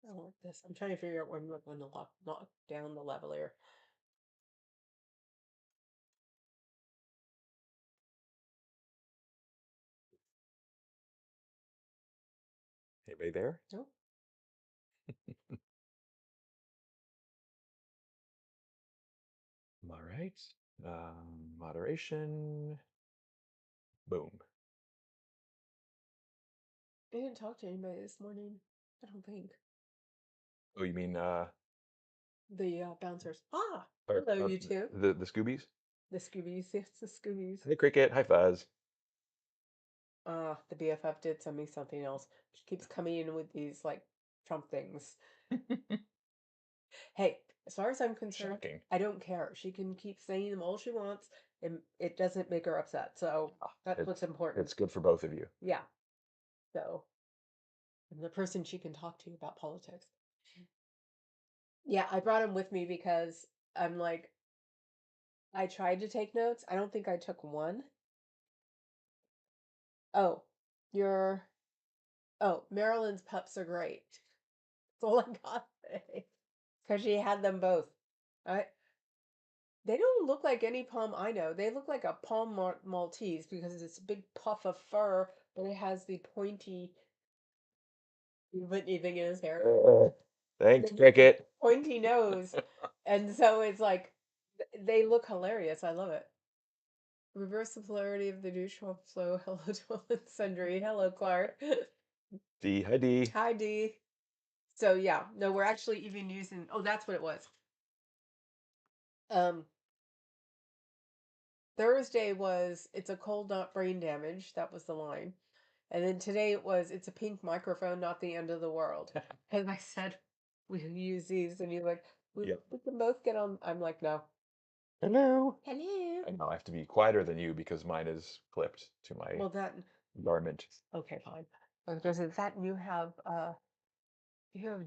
I don't like this. I'm trying to figure out where I'm going to knock down the level here. Anybody there? Nope. All right. Moderation. Boom. I didn't talk to anybody this morning. I don't think. Oh, you mean The bouncers. Ah, or, hello, you two. the Scoobies? The Scoobies. Yes, the Scoobies. Hey, Cricket. Hi, Fuzz. The BFF did send me something else. She keeps coming in with these like Trump things. Hey, as far as I'm concerned, Shocking. I don't care. She can keep saying them all she wants, and it doesn't make her upset. So that's what's It's important. it's good for both of you. Yeah. So I'm the person she can talk to about politics. Yeah, I brought him with me because I'm like, I tried to take notes. I don't think I took one. Oh, you're, oh, Marilyn's pups are great. That's all I got today. Because she had them both. I, they don't look like any palm I know. They look like a palm Maltese because it's a big puff of fur, but it has the pointy, you put anything in his hair, Thanks, the Cricket. pointy nose. And so it's like, they look hilarious. I love it. Reverse the polarity of the neutral flow. Hello to all and sundry. Hello, Clark. D. Hi, D. Hi, D. So yeah, no, we're actually even using. Oh, that's what it was. Um, Thursday was it's a cold, not brain damage. That was the line, and then today it was it's a pink microphone, not the end of the world. And I said we use these, and you're like, Yep. we can both get on. I'm like, no. Hello. Hello. I know I have to be quieter than you because mine is clipped to my Well, that garment. okay, fine. Because that you have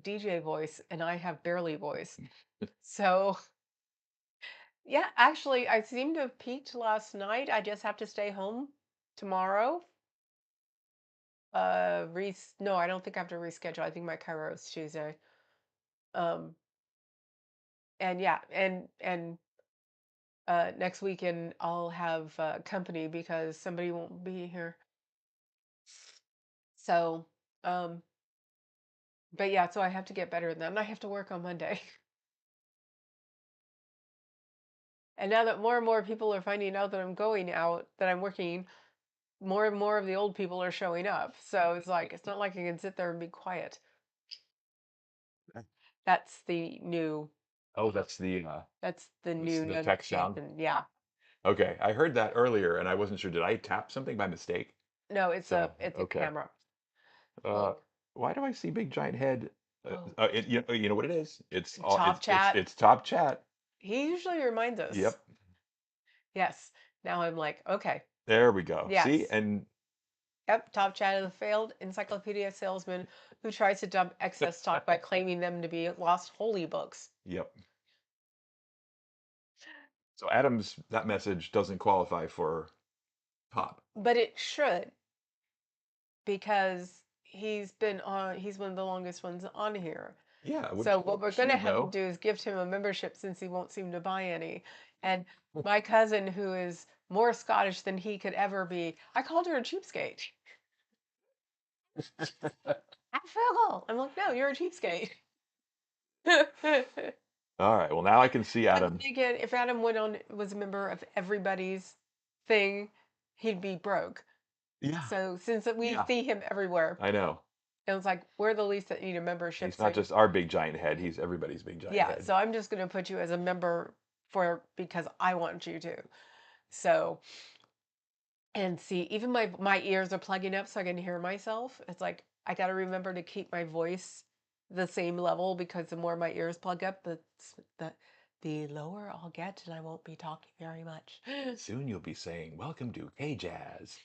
DJ voice and I have barely voice. So, yeah, actually, I seem to have peaked last night. I just have to stay home tomorrow. No, I don't think I have to reschedule. I think my Cairo is Tuesday. Um, and yeah, and next weekend I'll have company because somebody won't be here. So, um, but yeah, so I have to get better than that. And I have to work on Monday. And now that more and more people are finding out that I'm going out, that I'm working, more and more of the old people are showing up. So it's like, it's not like I can sit there and be quiet. That's the new, Oh, that's that's the this new the text sound. notification. Yeah. Okay, I heard that earlier and I wasn't sure. Did I tap something by mistake? No, So, it's a okay. camera. Uh, Oh, why do I see big giant head? oh, You know what it is? It's all top chat. it's top chat. He usually reminds us. Yep. Yes. Now I'm like, okay. There we go. See? Yes. And Yep. Top chat is a failed encyclopedia salesman who tries to dump excess stock by claiming them to be lost holy books. yep. So Adam's that message doesn't qualify for pop. But it should because he's one of the longest ones on here. Yeah, So what which we're going to should have to though. do is gift him a membership since he won't seem to buy any. And my cousin, who is more Scottish than he could ever be, I called her a cheapskate. I Frugal. I'm like, no, you're a cheapskate. But All right. Well, now I can see then Adam. again, if Adam went on was a member of everybody's thing, he'd be broke. Yeah. So since we Yeah. see him everywhere, I know. it was like we're the least that need a membership. He's So not just our big giant head. He's everybody's big giant yeah, head. so I'm just gonna put you as a member for because I want you to. So and see, even my ears are plugging up so I can hear myself. It's like I got to remember to keep my voice the same level because the more my ears plug up, the the lower I'll get, and I won't be talking very much. Soon you'll be saying, "Welcome to K-Jazz."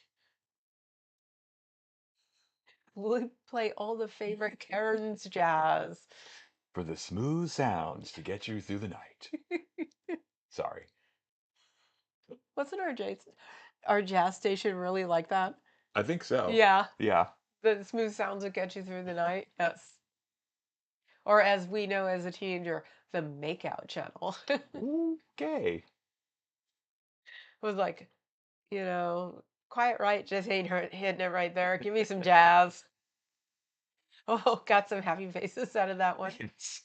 We play all the favorite Karen's jazz. For the smooth sounds to get you through the night. Sorry. Wasn't our jazz station really like that? I think so. Yeah, Yeah. the smooth sounds that get you through the night. Yes. or as we know as a teenager, the makeout channel. Okay. Was like, quiet right just ain't hitting it right there. Give me some jazz. Oh, got some happy faces out of that one. It's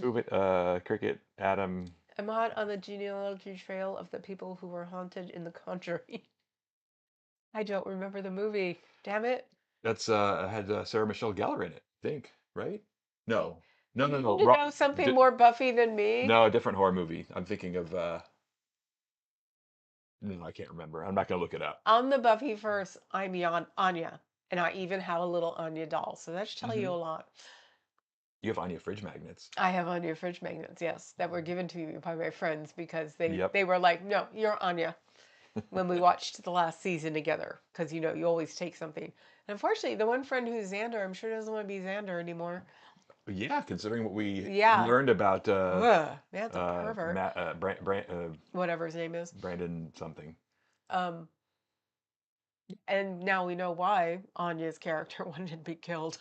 move it, Cricket, Adam. I'm hot on the genealogy trail of the people who were haunted in The Conjuring. I don't remember the movie. Damn it. That's had Sarah Michelle Gellar in it, I think, right? No. No, You no, need no. to know something more Buffy than me. No, a different horror movie. I'm thinking of no, I can't remember. I'm not gonna look it up. On the Buffy verse, I'm Anya, and I even have a little Anya doll, so that should tell you a Hmm. lot. You have Anya fridge magnets. I have Anya fridge magnets, yes, that were given to me by my friends because they Yep. they were like, "No, you're Anya." When we watched the last season together, because you always take something. And unfortunately, the one friend who's Xander, I'm sure doesn't want to be Xander anymore. Yeah, considering what we Yeah, learned about ugh, man's a pervert, Matt, whatever his name is. Brandon something. Um, and now we know why Anya's character wanted to be killed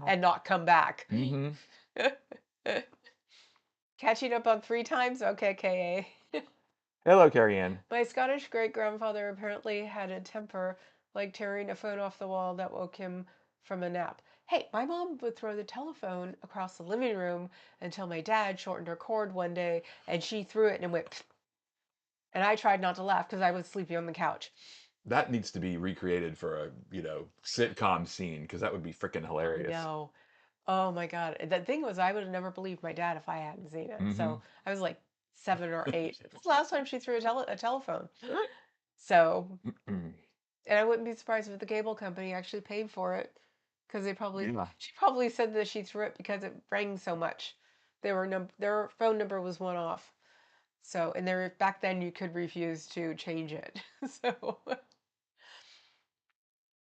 and not come back. Hmm. Catching up on 3 times? Okay, KA. Hello, Carrie Ann. My Scottish great grandfather apparently had a temper like tearing a phone off the wall that woke him from a nap. Hey, my mom would throw the telephone across the living room until my dad shortened her cord one day and she threw it and it went. And I tried not to laugh because I was sleeping on the couch. That needs to be recreated for a, sitcom scene because that would be freaking I hilarious. know. Oh my God. The thing was, I would have never believed my dad if I hadn't seen it. Hmm. So I was like 7 or 8. It's the last time she threw a telephone. So, and I wouldn't be surprised if the cable company actually paid for it because Yeah. she probably said that she threw it because it rang so much. Their phone number was one off. So, and there back then you could refuse to change it. So,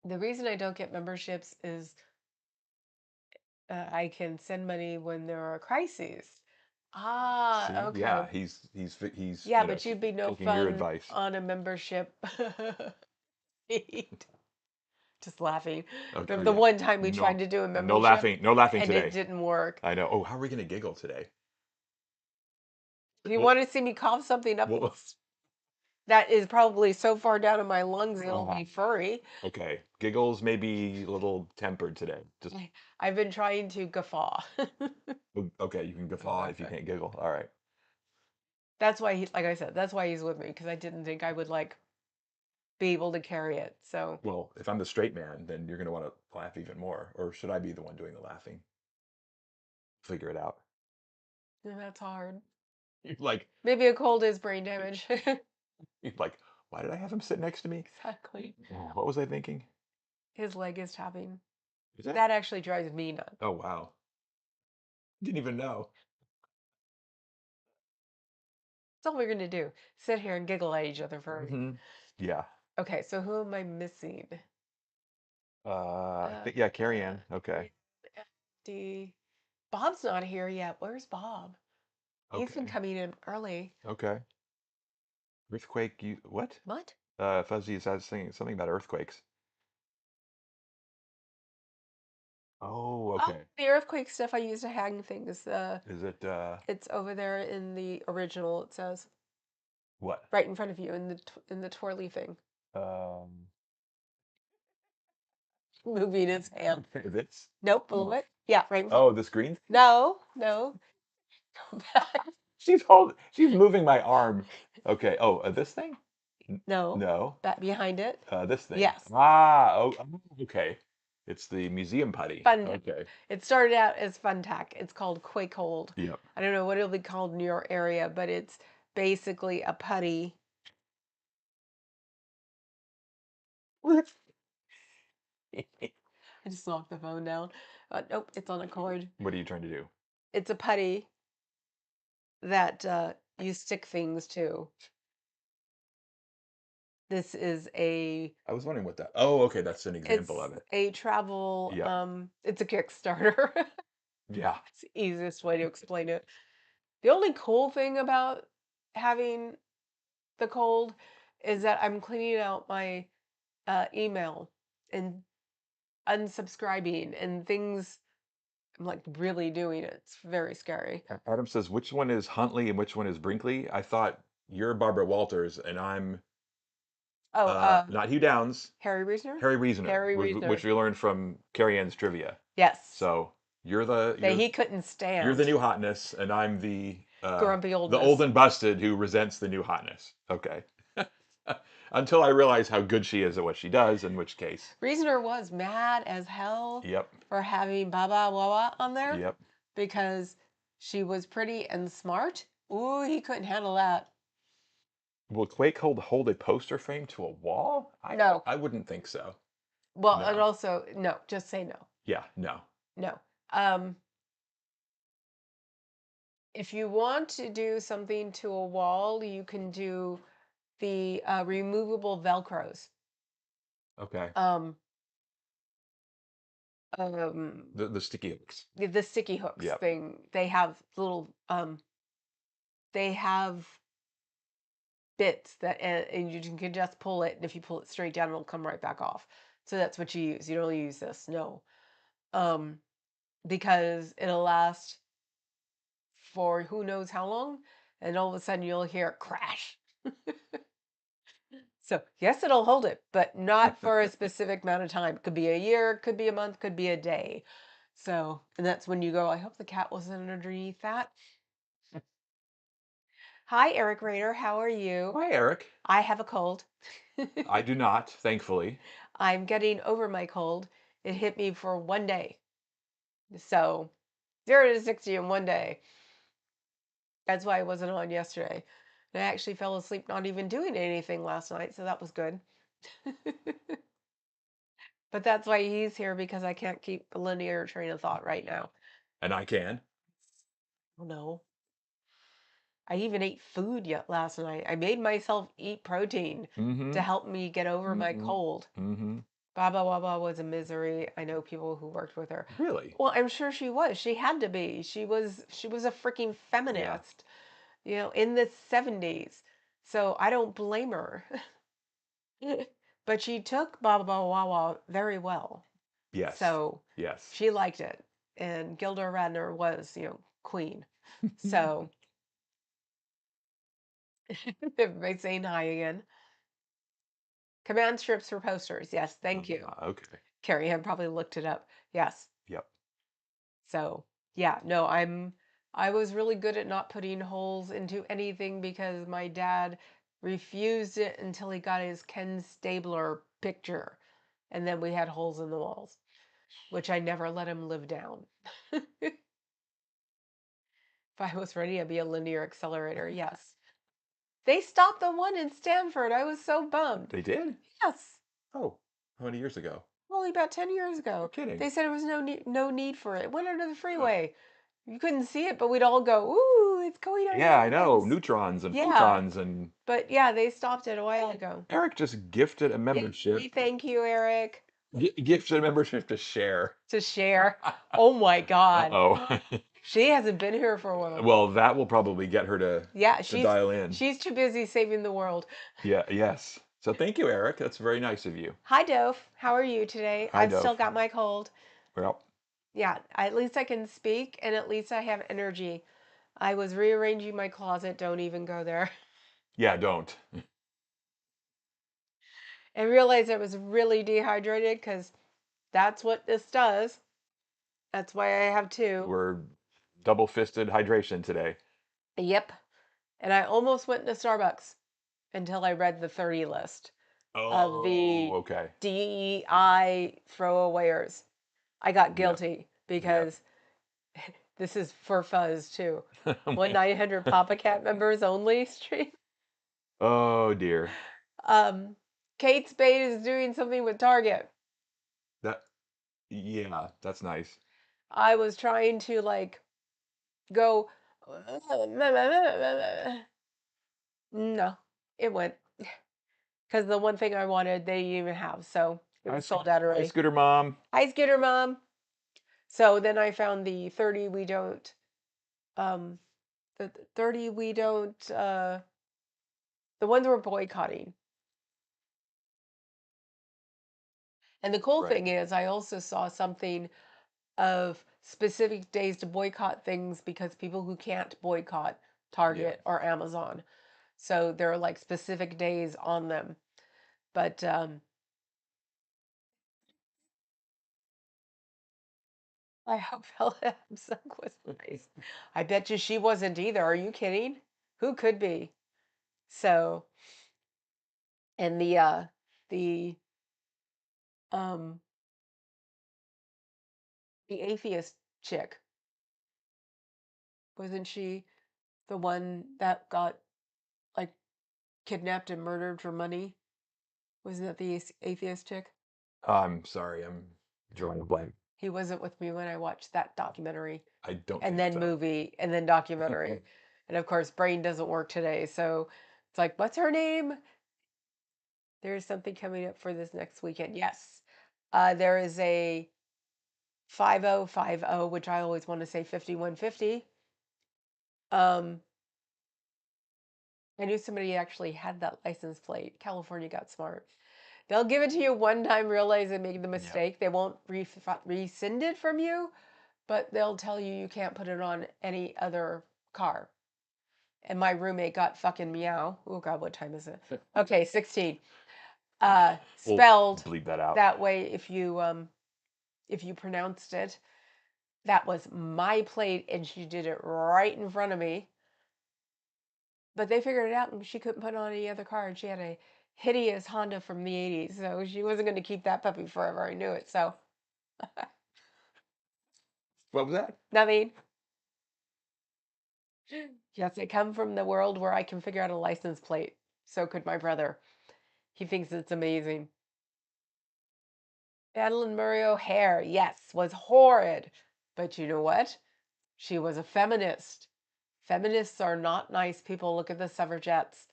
the reason I don't get memberships is I can send money when there are crises. Ah, See, okay. yeah, he's Yeah, but you'd be no taking your fun advice. on a membership feed. Just laughing. Okay, The, oh the yeah, one time we tried no, to do a no membership laughing, no laughing and it today. didn't work. I know. Oh, how are we gonna giggle today? If you Well, want to see me cough something up well, that is probably so far down in my lungs it'll uh, be furry. okay, giggles may be a little tempered today. Just I've been trying to guffaw. okay, you can guffaw if you can't giggle. All right. That's why like I said, that's why he's with me because I didn't think I would like be able to carry it. So Well, if I'm the straight man, then you're gonna want to laugh even more, or should I be the one doing the laughing? Figure it out. yeah, that's hard. You're like, Maybe a cold is brain damage. you're like, why did I have him sit next to me? Exactly. What was I thinking? His leg is tapping. Is that? That actually drives me nuts. Oh wow, didn't even know. That's all we're gonna do. Sit here and giggle at each other for. Hmm. Yeah. Okay, so who am I missing? I Uh, think yeah, Carrie Ann. Okay. D. Bob's not here yet. Where's Bob? He's been Okay. coming in early. Okay. Earthquake. You what? What? Fuzzy says something about earthquakes. Oh, Oh, okay. the earthquake stuff I used to hang things. Is it It's over there in the original. It says what? right in front of you in the twirly thing, Um, moving his hand. this? Nope, below it. Yeah, right in front. Oh, this green? No, no. Go back. She's moving my arm. Okay. Oh, this thing? No, No. back behind it. This thing. Yes, Ah, okay. It's the museum putty. fun. Okay. It started out as Fun Tack. It's called Quake Hold. Yep. I don't know what it'll be called in your area, but it's basically a putty. I just knocked the phone down. Nope, it's on a cord. What are you trying to do? It's a putty that you stick things to. This is a I was wondering what that. Oh, okay, that's an example it's of it. a travel Yep. it's a Kickstarter. Yeah. It's the easiest way to explain it. The only cool thing about having the cold is that I'm cleaning out my email and unsubscribing and things I'm like really doing it. It's very scary. Adam says, which one is Huntley and which one is Brinkley? I thought you're Barbara Walters and I'm Oh, not Hugh Downs, Harry Reasoner? Harry Reasoner, Harry Reasoner. which we learned from Carrie Ann's trivia. Yes. So you're the That you're he couldn't you're the stand. new hotness, and I'm Grumpy the old oldness. and busted who resents the new hotness. Okay. Until I realize how good she is at what she does, in which case, Reasoner was mad as hell yep, for having Baba Wawa on there yep. because she was pretty and smart. Ooh, he couldn't handle that. Will Quake hold a poster frame to a wall? No. I wouldn't think so. Well, and No. also, no, just say no. Yeah, no. No. Um, if you want to do something to a wall, you can do the removable Velcros. Okay. Um, um, The sticky hooks. the sticky hooks Yep. thing. They have little, they have bits that, and you can just pull it, and if you pull it straight down, it'll come right back off. So that's what you use. You don't use this, no. Um, because it'll last for who knows how long, and all of a sudden you'll hear a crash. So yes, it'll hold it, but not for a specific amount of time. Could be a year, could be a month, could be a day. So, and that's when you go, I hope the cat wasn't underneath that. Hi, Eric Rader. How are you? Hi, Eric. I have a cold. I do not, thankfully. I'm getting over my cold. It hit me for one day. So 0 to 60 in one day. That's why I wasn't on yesterday. And I actually fell asleep not even doing anything last night, so that was good. But that's why he's here because I can't keep a linear train of thought right now. And I can. Oh no. I even ate food yet last night. I made myself eat protein Mm-hmm. to help me get over my Mm-hmm. cold. Mm-hmm. Baba Waba was a misery. I know people who worked with her. Really? Well, I'm sure she was. She had to be. She was a freaking Yeah. feminist, in the 70s. So I don't blame her. But she took Baba Wawa very well. Yes. So Yes. she liked it. And Gilda Radner was, queen. So everybody's saying hi again. Command strips for posters. Yes, thank you. Okay. Carrie had probably looked it up. Yes. Yep. So yeah, no, I was really good at not putting holes into anything because my dad refused it until he got his Ken Stabler picture. And then we had holes in the walls, which I never let him live down. If I was ready, I'd be a linear accelerator. Yes. They stopped the one in Stanford. I was so bummed. They did? Yes. Oh, how many years ago? Only about 10 years You're ago. kidding. They said it was no need for it. It went under the Ugh. freeway. You couldn't see it, but we'd all go, "Ooh, it's going under Yeah, I the know. fence." Neutrons and Yeah, photons and but yeah, they stopped it a while ago. Eric just gifted a Yay, membership. thank you, Eric, Gifted a membership to share. to share. Oh my God. Uh-oh. She hasn't been here for a while. Well, that will probably get her Yeah, to she's dial in. she's too busy saving the world. Yeah, yes. So thank you, Eric. That's very nice of you. Hi, Dove. How are you today? Hi, I've still Dove. got my cold. Well, Yeah, at least I can speak and at least I have energy. I was rearranging my closet. Don't even go there. yeah, don't. And realized I was really dehydrated because that's what this does. That's why I have two. We're double-fisted hydration today. Yep. And I almost went to Starbucks until I read the 30 list of Oh, the okay. DEI throwawayers. I got Yep. guilty Yep. because this is for fuzz too. 1-900 Papa Cat members only stream. Oh dear. Um, Kate Spade is doing something with Target. That yeah, that's nice. I was trying to like go. No, it went because the one thing I wanted they didn't even have, so it was sold out Hi, already. Scooter Mom. Hi, Scooter Mom. So then I found the 30 we don't, the 30 we don't, the ones we're boycotting. And the cool Right. thing is, I also saw something of specific days to boycott things because people who can't boycott Yeah. Target or Amazon. So there are like specific days on them. But I hope Bella Abzug was nice. I bet you she wasn't either. Are you kidding? Who could be? So, and the um the atheist chick, wasn't she the one that got like kidnapped and murdered for money? Wasn't that the atheist chick? I'm sorry, I'm drawing a blank. He wasn't with me when I watched that documentary I don't and think then so. movie and then documentary. And of course, brain doesn't work today. So it's like, what's her name? There's something coming up for this next weekend. Yes. There is a 5050, which I always want to say 5150. Um, I knew somebody actually had that license plate. California got smart. They'll give it to you one time, realize they made the Yeah. mistake. They won't rescind it from you, but they'll tell you you can't put it on any other car. And my roommate got fucking meow. Oh God, what time is it? Okay, 16. We'll Spelled bleep that out. that way if you pronounced it. That was my plate, and she did it right in front of me. But they figured it out, and she couldn't put it on any other car. And she had a hideous Honda from the 80s, so she wasn't going to keep that puppy forever. I knew it. So What was that? nothing. Yes, I come from the world where I can figure out a license plate. So could my brother. He thinks it's amazing. Madeline Murray O'Hare, yes, was horrid. But you know what? She was a feminist. Feminists are not nice people. Look at the suffragettes.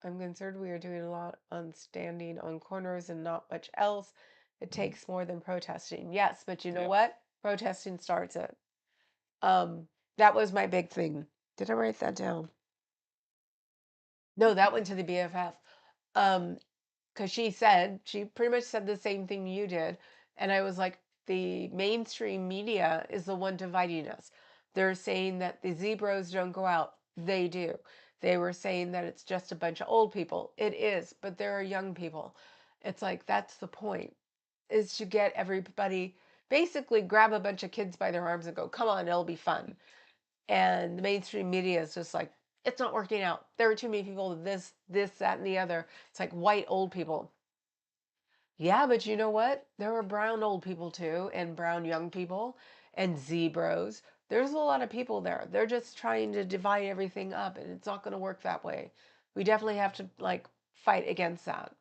I'm concerned we are doing a lot on standing on corners and not much else. It Mhm. takes more than protesting. Yes, but you know Yeah. what? Protesting starts it. Um, that was my big thing. Did I write that down? No, that went to the BFF. Um, because she pretty much said the same thing you did. And I was like, the mainstream media is the one dividing us. They're saying that the Zebras don't go out. They do. They were saying that it's just a bunch of old people. It is, but there are young people. It's like, that's the point, is to get everybody, basically grab a bunch of kids by their arms and go, come on, it'll be fun. And the mainstream media is just like, it's not working out. There are too many people, this, that, and the other. It's like white old people. Yeah, but you know what? There were brown old people too, and brown young people, and zebras. There's a lot of people there. They're just trying to divide everything up, and it's not going to work that way. We definitely have to like fight against that.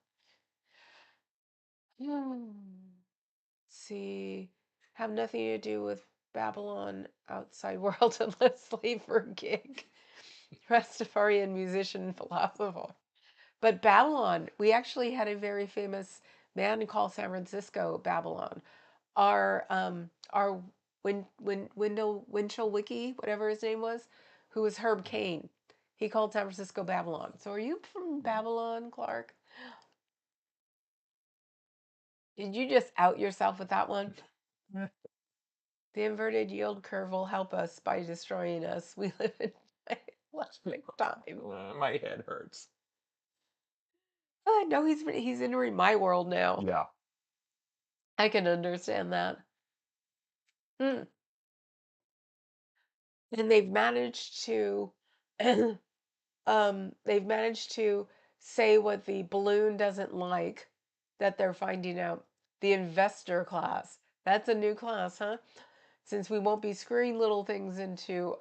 See, have nothing to do with Babylon outside world unless leave for a gig. Rastafarian musician and philosopher. But Babylon, we actually had a very famous man called San Francisco Babylon. Our Winchell Wiki, whatever his name was, who was Herb Cain. He called San Francisco Babylon. So are you from Babylon, Clark? Did you just out yourself with that one? The inverted yield curve will help us by destroying us. We live in plastic time. My head hurts. No, he's entering my world now. Yeah. I can understand that. Hmm. And they've managed to say what the balloon doesn't like, that they're finding out. The investor class. That's a new class, huh? Since we won't be screwing little things into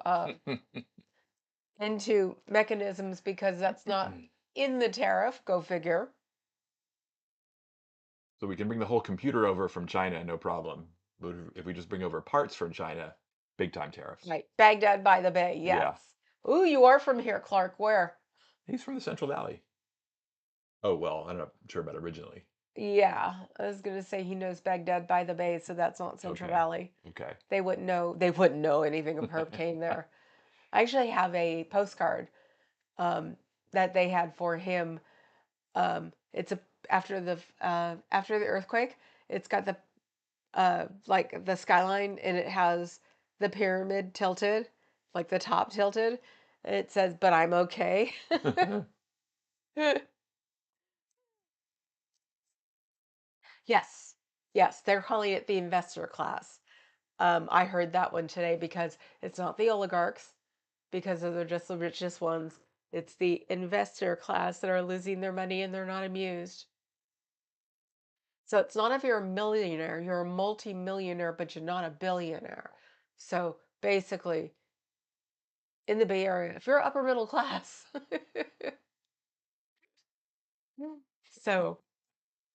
mechanisms because that's not in the tariff, go figure. So we can bring the whole computer over from China, no problem. But if we just bring over parts from China, big time tariffs. Right. Baghdad by the Bay, Yeah. yes. Ooh, you are from here, Clark. Where? He's from the Central Valley. Oh, well, I'm not sure about originally. Yeah, I was gonna say he knows Baghdad by the Bay, so that's not Central Okay. Valley. Okay. They wouldn't know. They wouldn't know anything of Herb Cain there. I actually have a postcard um, that they had for him. It's a after the earthquake. It's got like the skyline, and it has the pyramid tilted, like the top tilted, and it says, "But I'm okay." Yes. Yes, they're calling it the investor class. I heard that one today because it's not the oligarchs, because they're just the richest ones. It's the investor class that are losing their money and they're not amused. So it's not if you're a millionaire, you're a multi-millionaire, but you're not a billionaire. So basically, in the Bay Area, if you're upper middle class. So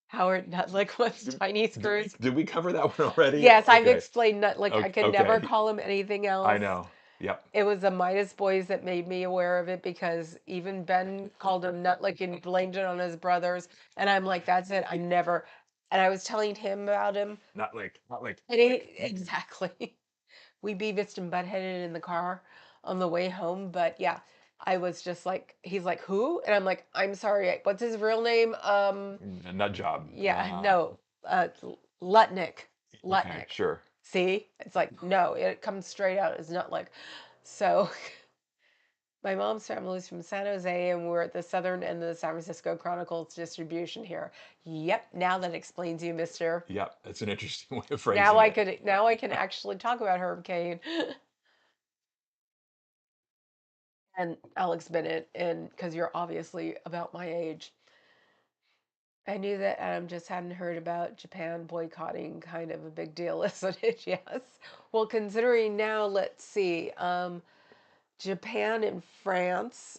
Howard Nutlick was Did, Chinese did, screws. did we cover that one already? Yes, I've Okay. explained Nutlick. I Okay. could never Okay. call him anything I else. know. Yep. It was the Midas boys that made me aware of it because even Ben called him Nutlick and blamed it on his brothers. And I'm like, that's it. I never. And I was telling him about him. Not like. And he, exactly. We Beavis and buttheaded in the car on the way home. But yeah, I was just like, he's like, who? And I'm like, I'm sorry. What's his real name? Nut job. Yeah, no, Lutnick. Okay. Lutnick. Sure. See? It's like, no, it comes straight out. It's not like, so my mom's family's from San Jose, and we're at the southern end of the San Francisco Chronicles distribution here. Yep, now that explains you, mister. Yep. That's an interesting way of phrasing it. Now I can actually talk about Herb Cain and Alex Bennett, and because you're obviously about my age. I knew that Adam just hadn't heard about Japan boycotting, kind of a big deal, isn't it? Yes. Well, considering now, let's see, Japan and France,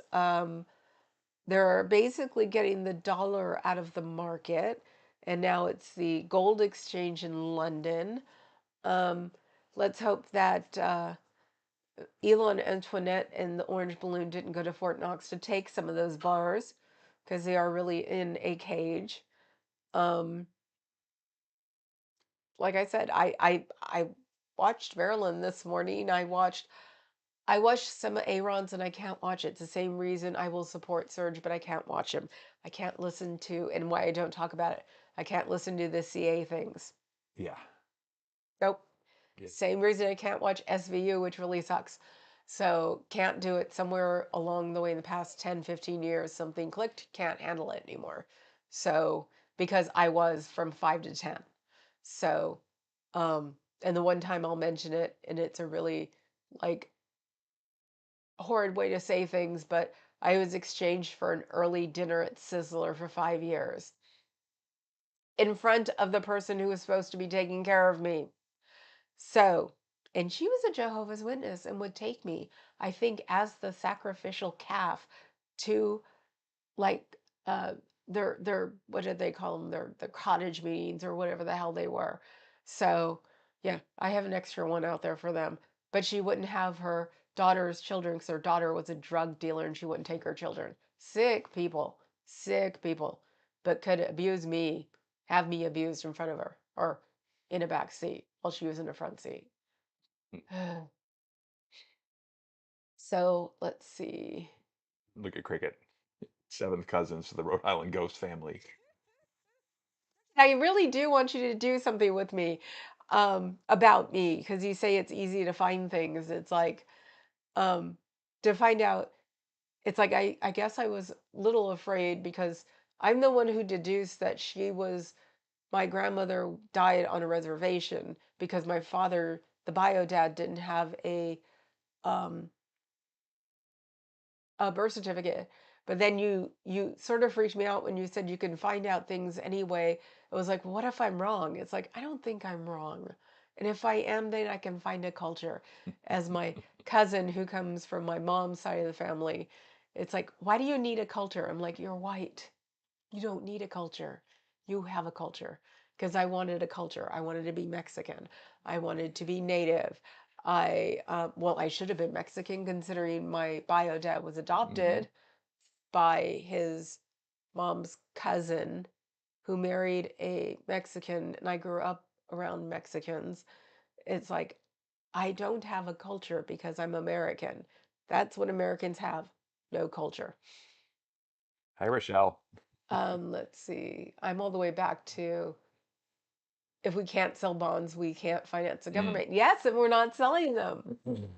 they're basically getting the dollar out of the market, and now it's the gold exchange in London. Um, let's hope that Elon Antoinette and the Orange Balloon didn't go to Fort Knox to take some of those bars because they are really in a cage. Um, like I said, I watched Marilyn this morning. I watched some of Aaron's and I can't watch it. It's the same reason I will support Surge, but I can't watch him. I can't listen to, and why I don't talk about it. I can't listen to the CA things. Yeah. Nope. Yeah. Same reason I can't watch SVU, which really sucks. So can't do it. Somewhere along the way in the past 10, 15 years, something clicked, can't handle it anymore. So because I was from 5 to 10. So, and the one time I'll mention it, and it's a really like horrid way to say things, but I was exchanged for an early dinner at Sizzler for 5 years in front of the person who was supposed to be taking care of me. So, and she was a Jehovah's Witness and would take me, I think, as the sacrificial calf to like their what did they call them, their cottage meetings or whatever the hell they were. So yeah, I have an extra one out there for them, but she wouldn't have her daughter's children because her daughter was a drug dealer and she wouldn't take her children. Sick people, but could abuse me, have me abused in front of her or in a back seat while she was in the front seat. So let's see. Look at Cricket. Seventh cousins to the Rhode Island ghost family. I really do want you to do something with me, about me, because you say it's easy to find things. It's like, um, to find out, it's like I guess I was a little afraid because I'm the one who deduced that my grandmother died on a reservation because my father, the bio dad, didn't have um, a birth certificate. But then you sort of freaked me out when you said you can find out things anyway. It was like, what if I'm wrong? It's like, I don't think I'm wrong. And if I am, then I can find a culture. As my cousin who comes from my mom's side of the family, it's like, why do you need a culture? I'm like, you're white. You don't need a culture. You have a culture. Because I wanted a culture. I wanted to be Mexican. I wanted to be native. Well, I should have been Mexican considering my bio dad was Hmm. adopted by his mom's cousin who married a Mexican, and I grew up around Mexicans. It's like, I don't have a culture because I'm American. That's what Americans have, no culture. Hi, Rochelle. Let's see. I'm all the way back to if we can't sell bonds, we can't finance the government. Yes, and we're not selling them. Mm.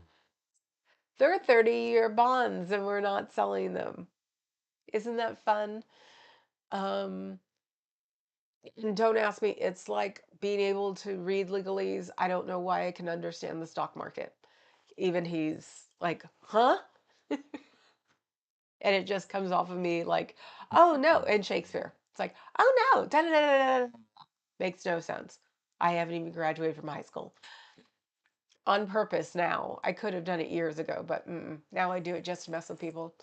They're 30-year bonds and we're not selling them. Isn't that fun? Um, and don't ask me, it's like being able to read legalese. I don't know why I can understand the stock market. Even he's like, huh? And it just comes off of me like, oh no. And Shakespeare. It's like, oh no. Da, da, da, da, da. Makes no sense. I haven't even graduated from high school. On purpose now. I could have done it years ago, but now I do it just to mess with people.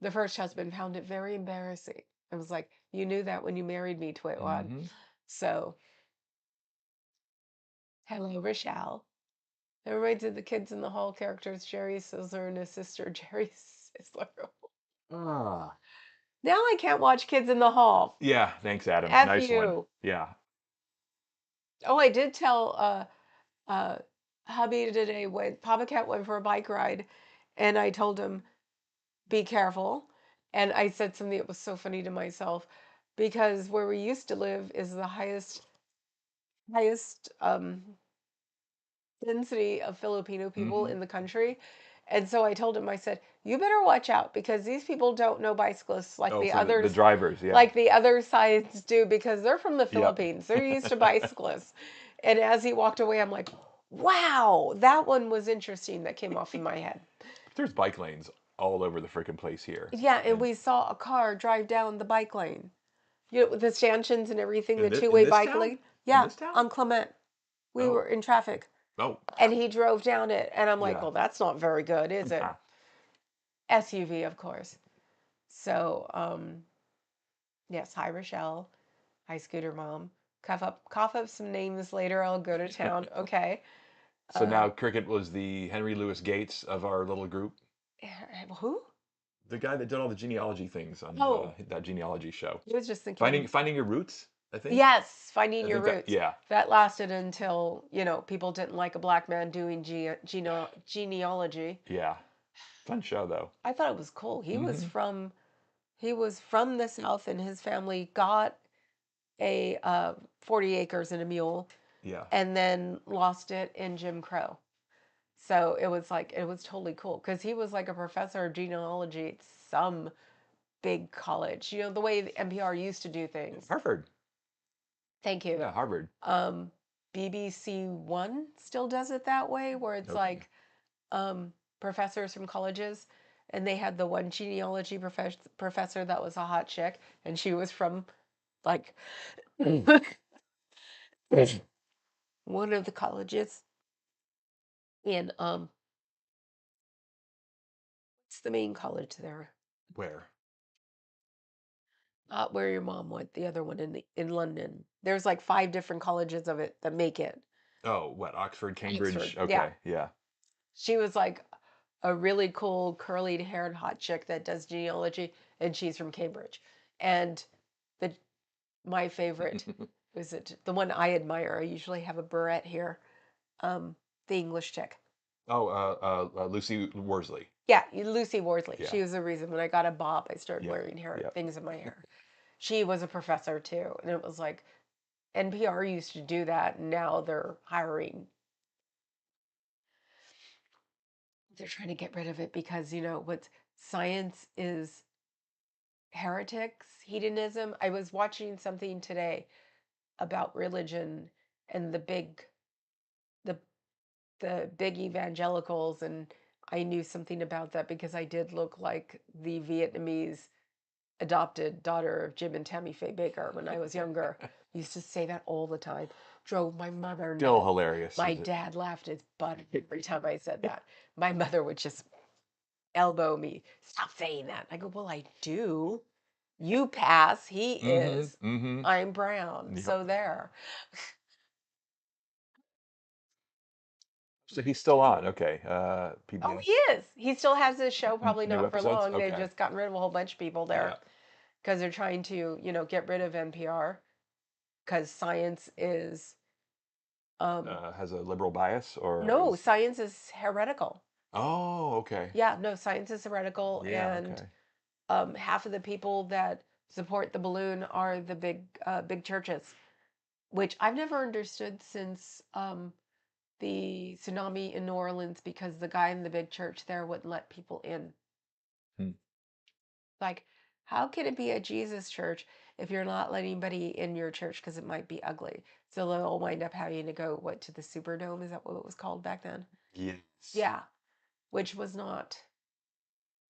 The first husband found it very embarrassing. I was like, you knew that when you married me, Twitwad. Mm-hmm. So, hello, Rochelle. It reminds me of the Kids in the Hall characters, Jerry Sizzler and his sister, Jerry Sizzler. Ah. Now I can't watch Kids in the Hall. Yeah, thanks, Adam. F Nice one. you. Yeah. Oh, I did tell uh, hubby today when Papa Cat went for a bike ride, and I told him, be careful. And I said something that was so funny to myself because where we used to live is the highest density of Filipino people Mm-hmm. in the country. And so I told him, I said, you better watch out because these people don't know bicyclists Oh, for the drivers, yeah. like the other sides do because they're from the Yep. Philippines. They're used to bicyclists. And as he walked away, I'm like, wow, that one was interesting that came off in my head. There's bike lanes all over the freaking place here. Yeah, and And we saw a car drive down the bike lane. You know, with the stanchions and everything, the in two-way this bike town? lane. In Yeah, this town? on Clement. We Oh. were in traffic. Oh. And he drove down it. And I'm like, Yeah. well, that's not very good, is it? Nah. SUV, of course. So, yes, hi, Rochelle. Hi, Scooter Mom. Cough up some names later. I'll go to town. Okay. So now Cricket was the Henry Louis Gates of our little group. Who? The guy that did all the genealogy things on Oh, that genealogy show. I was just thinking, Finding Your Roots, I think. yes, finding I your think that, roots. yeah. That lasted until, people didn't like a black man doing genealogy. Yeah. Fun show, though. I thought it was cool. Mm-hmm. He was from the South, and his family got a 40 acres and a mule, Yeah. and then lost it in Jim Crow. So it was totally cool because he was like a professor of genealogy at some big college. You know, the way the NPR used to do things. Harvard. Thank you. Yeah, Harvard. Um, BBC One still does it that way, where it's Okay. like professors from colleges, and they had the one genealogy professor that was a hot chick, and she was from like one of the colleges in what's the main college there? Where? Not where your mom went, the other one in London. There's like 5 different colleges of it that make it. Oh, what? Oxford, Oxford. Cambridge. Yeah. Okay. Yeah. She was like a really cool curly haired hot chick that does genealogy, and she's from Cambridge. And the my favorite is it the one I admire. I usually have a barrette here. Um, the English chick. Oh, Lucy Worsley. Yeah, Lucy Worsley. Yeah. She was the reason when I got a bob, I started Yep. wearing hair Yep. things in my hair. She was a professor too, and it was like NPR used to do that, and now they're hiring. They're trying to get rid of it because what science is heretics, hedonism. I was watching something today about religion and the the big evangelicals, and I knew something about that because I did look like the Vietnamese adopted daughter of Jim and Tammy Faye Baker when I was younger. Used to say that all the time. Drove my mother Still nuts. hilarious. My Is it? dad laughed his butt every time I said that. My mother would just elbow me. Stop saying that. I go, well, I do. You pass. He Mm-hmm. is. Mm-hmm. I'm brown. Yep. So there. So he's still on. Okay. Oh, he PBS. is. He still has his show, probably New not for episodes. long. They've Okay. just gotten rid of a whole bunch of people Yeah. there because they're trying to, get rid of NPR because science is Has a liberal bias or no, is. science is heretical. Oh, okay. Yeah, no, science is heretical, Yeah. and Okay. half of the people that support the balloon are the big churches. which I've never understood since the tsunami in New Orleans because the guy in the big church there wouldn't let people in. Hmm. Like, how can it be a Jesus church if you're not letting anybody in your church because it might be ugly? So they'll wind up having to go, what, to the Superdome? Is that what it was called back then? Yes. Yeah, which was not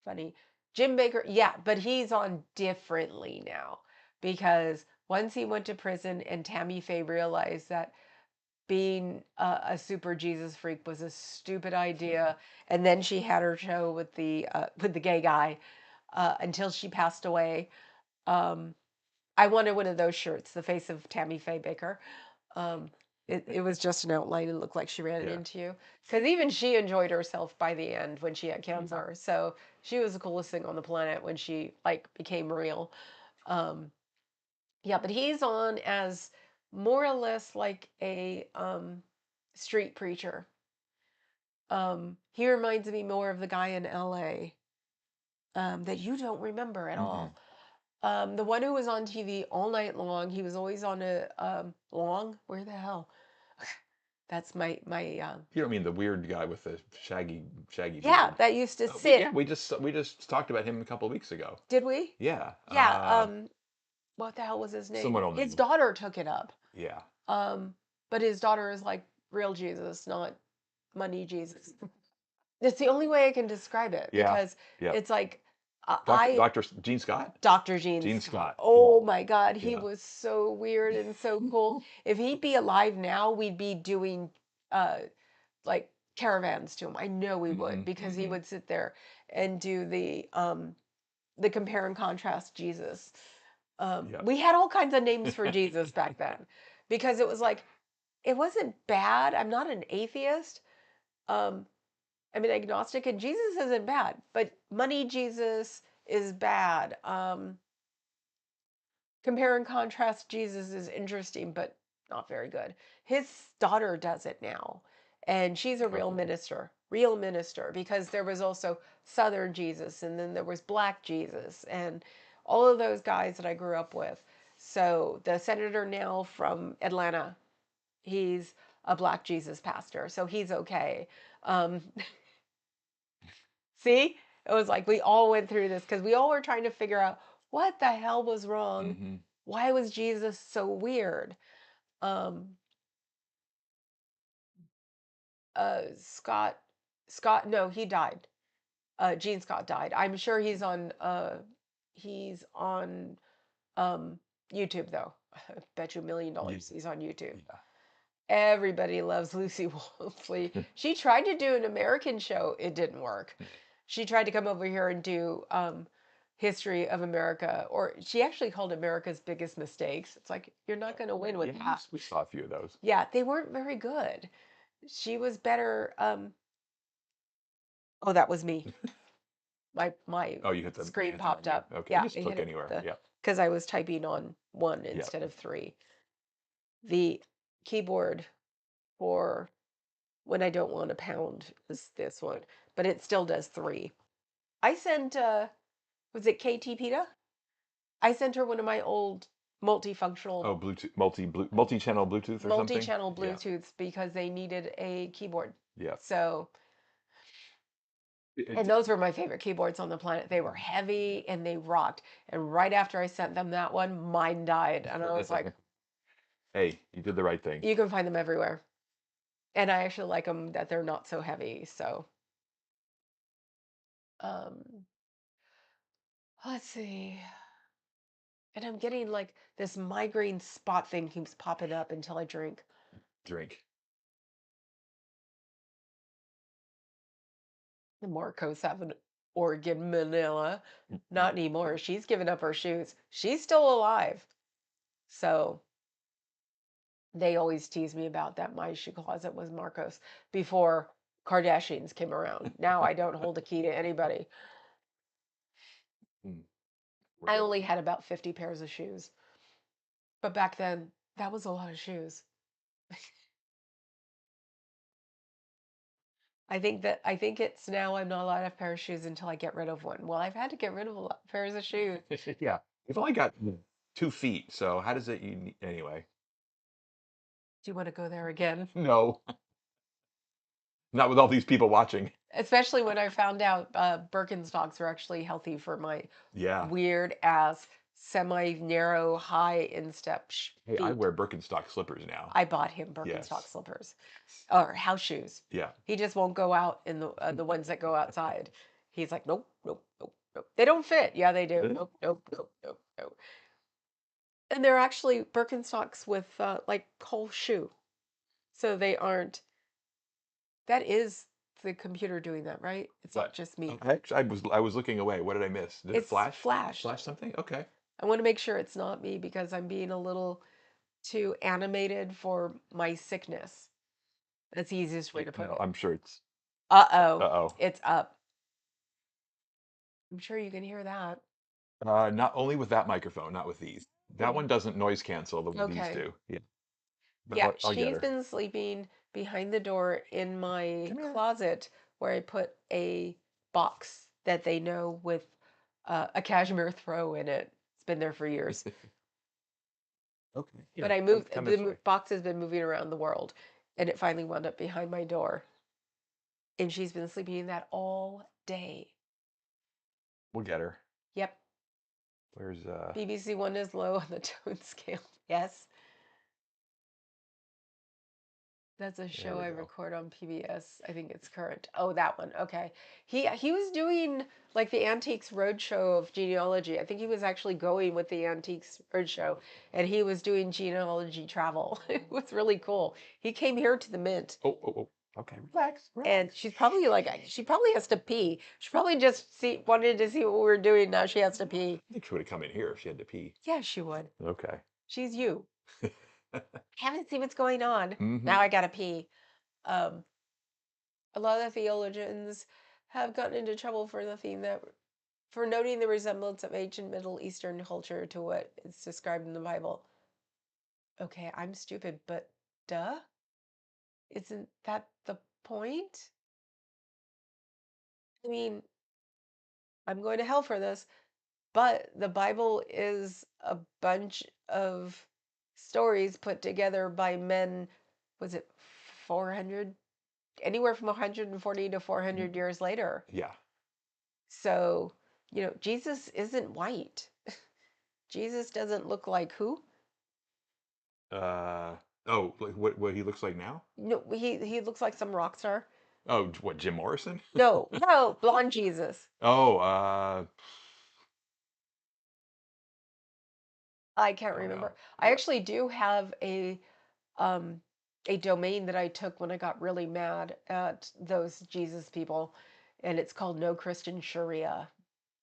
funny. Jim Baker, yeah, but he's on differently now because once he went to prison and Tammy Faye realized that being a super Jesus freak was a stupid idea, and then she had her show with the gay guy until she passed away. Um, I wanted one of those shirts, the face of Tammy Faye Baker. Um, it was just an outline. It looked like she ran Yeah. into you. Because even she enjoyed herself by the end when she had cancer. So she was the coolest thing on the planet when she like became real. Um, yeah, but he's on as more or less like a street preacher. He reminds me more of the guy in LA that you don't remember at Mm-mm. all. The one who was on TV all night long. He was always on a long. Where the hell? That's my. You don't mean the weird guy with the shaggy Yeah, beard? that used to Yeah, sit. we just talked about him a couple of weeks ago. Did we? Yeah. Yeah. What the hell was his name? Someone will His know. daughter took it up. Yeah. Um, but his daughter is like real Jesus, not money Jesus. That's the only way I can describe it Yeah. because Yep. it's like Doctor I Doctor Gene Scott. Dr. Gene Gene Scott. Scott. Yeah. Oh my God, he Yeah. was so weird and so cool. If he'd be alive now, we'd be doing uh like caravans to him. I know we would Mm-hmm. because he Mm-hmm. would sit there and do the compare and contrast Jesus. Yep. We had all kinds of names for Jesus back then because it was like it wasn't bad. I'm not an atheist. Um, I'm an agnostic, and Jesus isn't bad, but money Jesus is bad. Compare and contrast Jesus is interesting, but not very good. His daughter does it now, and she's a Oh. real minister, because there was also Southern Jesus, and then there was Black Jesus, and all of those guys that I grew up with. So the senator now from Atlanta, he's a Black Jesus pastor, so he's okay. Um, See, it was like we all went through this because we all were trying to figure out what the hell was wrong. Mm-hmm. Why was Jesus so weird? Um, Scott, Scott, no, he died. Gene Scott died. I'm sure he's on um, YouTube though. I bet you Yeah. $1 million he's on YouTube. Yeah. Everybody loves Lucy Wolfley. She tried to do an American show. It didn't work. She tried to come over here and do History of America, or she actually called America's Biggest Mistakes. It's like, you're not going to win with Yeah. that. We saw a few of those. Yeah, they weren't very good. She was better. Oh, that was me. My Oh, you hit screen the popped menu. up. Okay. Yeah, Just I hit click it with anywhere. the Yep. because I was typing on one Yep. instead of three. The keyboard for when I don't want to pound is this one, but it still does three. I sent was it KT Peta? I sent her one of my old multifunctional Oh, multi-channel Bluetooth or something. multi-channel Yeah. Bluetooths because they needed a keyboard. Yeah. So, and those were my favorite keyboards on the planet. They were heavy and they rocked. And right after I sent them that one, mine died. And I was like, Hey, you did the right thing. you can find them everywhere. And I actually like them that they're not so heavy. So, um, let's see. And I'm getting like this migraine spot thing keeps popping up until I drink. Drink. The Marcos have an Oregon Manila. Not anymore. She's given up her shoes. She's still alive. So they always tease me about that. My shoe closet was Marcos before Kardashians came around. Now I don't hold a key to anybody. Mm. I only had about 50 pairs of shoes. But back then, that was a lot of shoes. I think it's now I'm not allowed to have a pair of shoes until I get rid of one. Well, I've had to get rid of a lot of pairs of shoes. Yeah. You've only got 2 feet, so how does it anyway? Do you want to go there again? No, not with all these people watching. Especially when I found out Birkenstocks are actually healthy for my Yeah. weird ass, semi narrow, high instep Hey, I feet. wear Birkenstock slippers now. I bought him Birkenstock Yes. slippers Yes. or house shoes. Yeah. He just won't go out in the ones that go outside. He's like, nope, nope, nope, nope. They don't fit. Yeah, they do. Nope, nope, nope, nope, nope. And they're actually Birkenstocks with like whole shoe, so they aren't. That is the computer doing that, right? It's not What? just me. I was looking away. What did I miss? Did it It's flash? flashed. Flash something? Okay. I want to make sure it's not me because I'm being a little too animated for my sickness. That's the easiest way to put No, it. I'm sure it's. Uh-oh, Uh-oh. it's up. I'm sure you can hear that. Not only with that microphone, not with these. That Mm, one doesn't noise cancel the way these okay. do. Yeah, but Yeah, I'll get she's her. been sleeping behind the door in my Come here. closet where I put a box that they know with a cashmere throw in it. It's been there for years. Okay. But Here, I come moved, come the this way. box has been moving around the world and it finally wound up behind my door. And she's been sleeping in that all day. We'll get her. Yep. Where's BBC One is low on the tone scale. Yes. That's a there show we I go. record on PBS. I think it's current. Oh, that one. Okay. He was doing like the Antiques Roadshow of genealogy. I think he was actually going with the Antiques Roadshow and he was doing genealogy travel. It was really cool. He came here to the Mint Oh, oh, oh. Okay, relax, and relax. she's probably like she probably has to pee. She probably just wanted to see what we were doing. Now she has to pee. I think she would have come in here if she had to pee. Yeah, she would. Okay. She's you. Haven't seen what's going on. Mm-hmm. Now I gotta pee. Um, a lot of theologians have gotten into trouble for the theme that for noting the resemblance of ancient Middle Eastern culture to what is described in the Bible. Okay, I'm stupid, but duh? Isn't that the point? I mean, I'm going to hell for this, but the Bible is a bunch of stories put together by men, was it 400, anywhere from 140 to 400 years later. Yeah. So, Jesus isn't white. Jesus doesn't look like who? Uh oh, like what he looks like now? No, he looks like some rock star. Oh, what, Jim Morrison? No, no, blonde Jesus. Oh, I can't I don't know. remember. I actually do have um a domain that I took when I got really mad at those Jesus people, and it's called No Christian Sharia.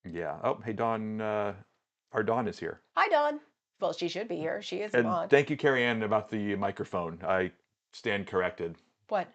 Yeah. Oh, hey Dawn, our Dawn is here. Hi, Dawn. Well, she should be here. She is a And mod. thank you, Carrie Ann, about the microphone. I stand corrected. What?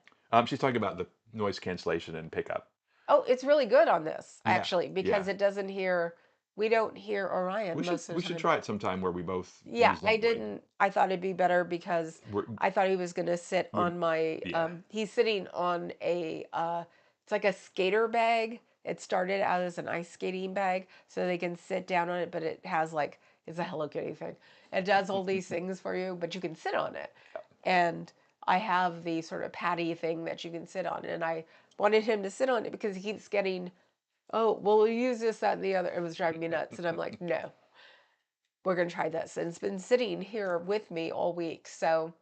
She's talking about the noise cancellation and pickup. Oh, it's really good on this, Yeah, actually, because yeah. it doesn't hear, we don't hear We Orion should most of we the should time. try it sometime where we both Yeah, use I language. didn't. I thought it'd be better because We're, I thought he was gonna sit we're on my. yeah. He's sitting on it's like a skater bag. It started out as an ice skating bag, so they can sit down on it, but it has like it's a Hello Kitty thing. It does all these things for you, but you can sit on it. And I have the sort of patty thing that you can sit on, and I wanted him to sit on it because he keeps getting, oh, well, we'll use this, that, and the other. It was driving me nuts, and I'm like, no, we're going to try this. And it's been sitting here with me all week. So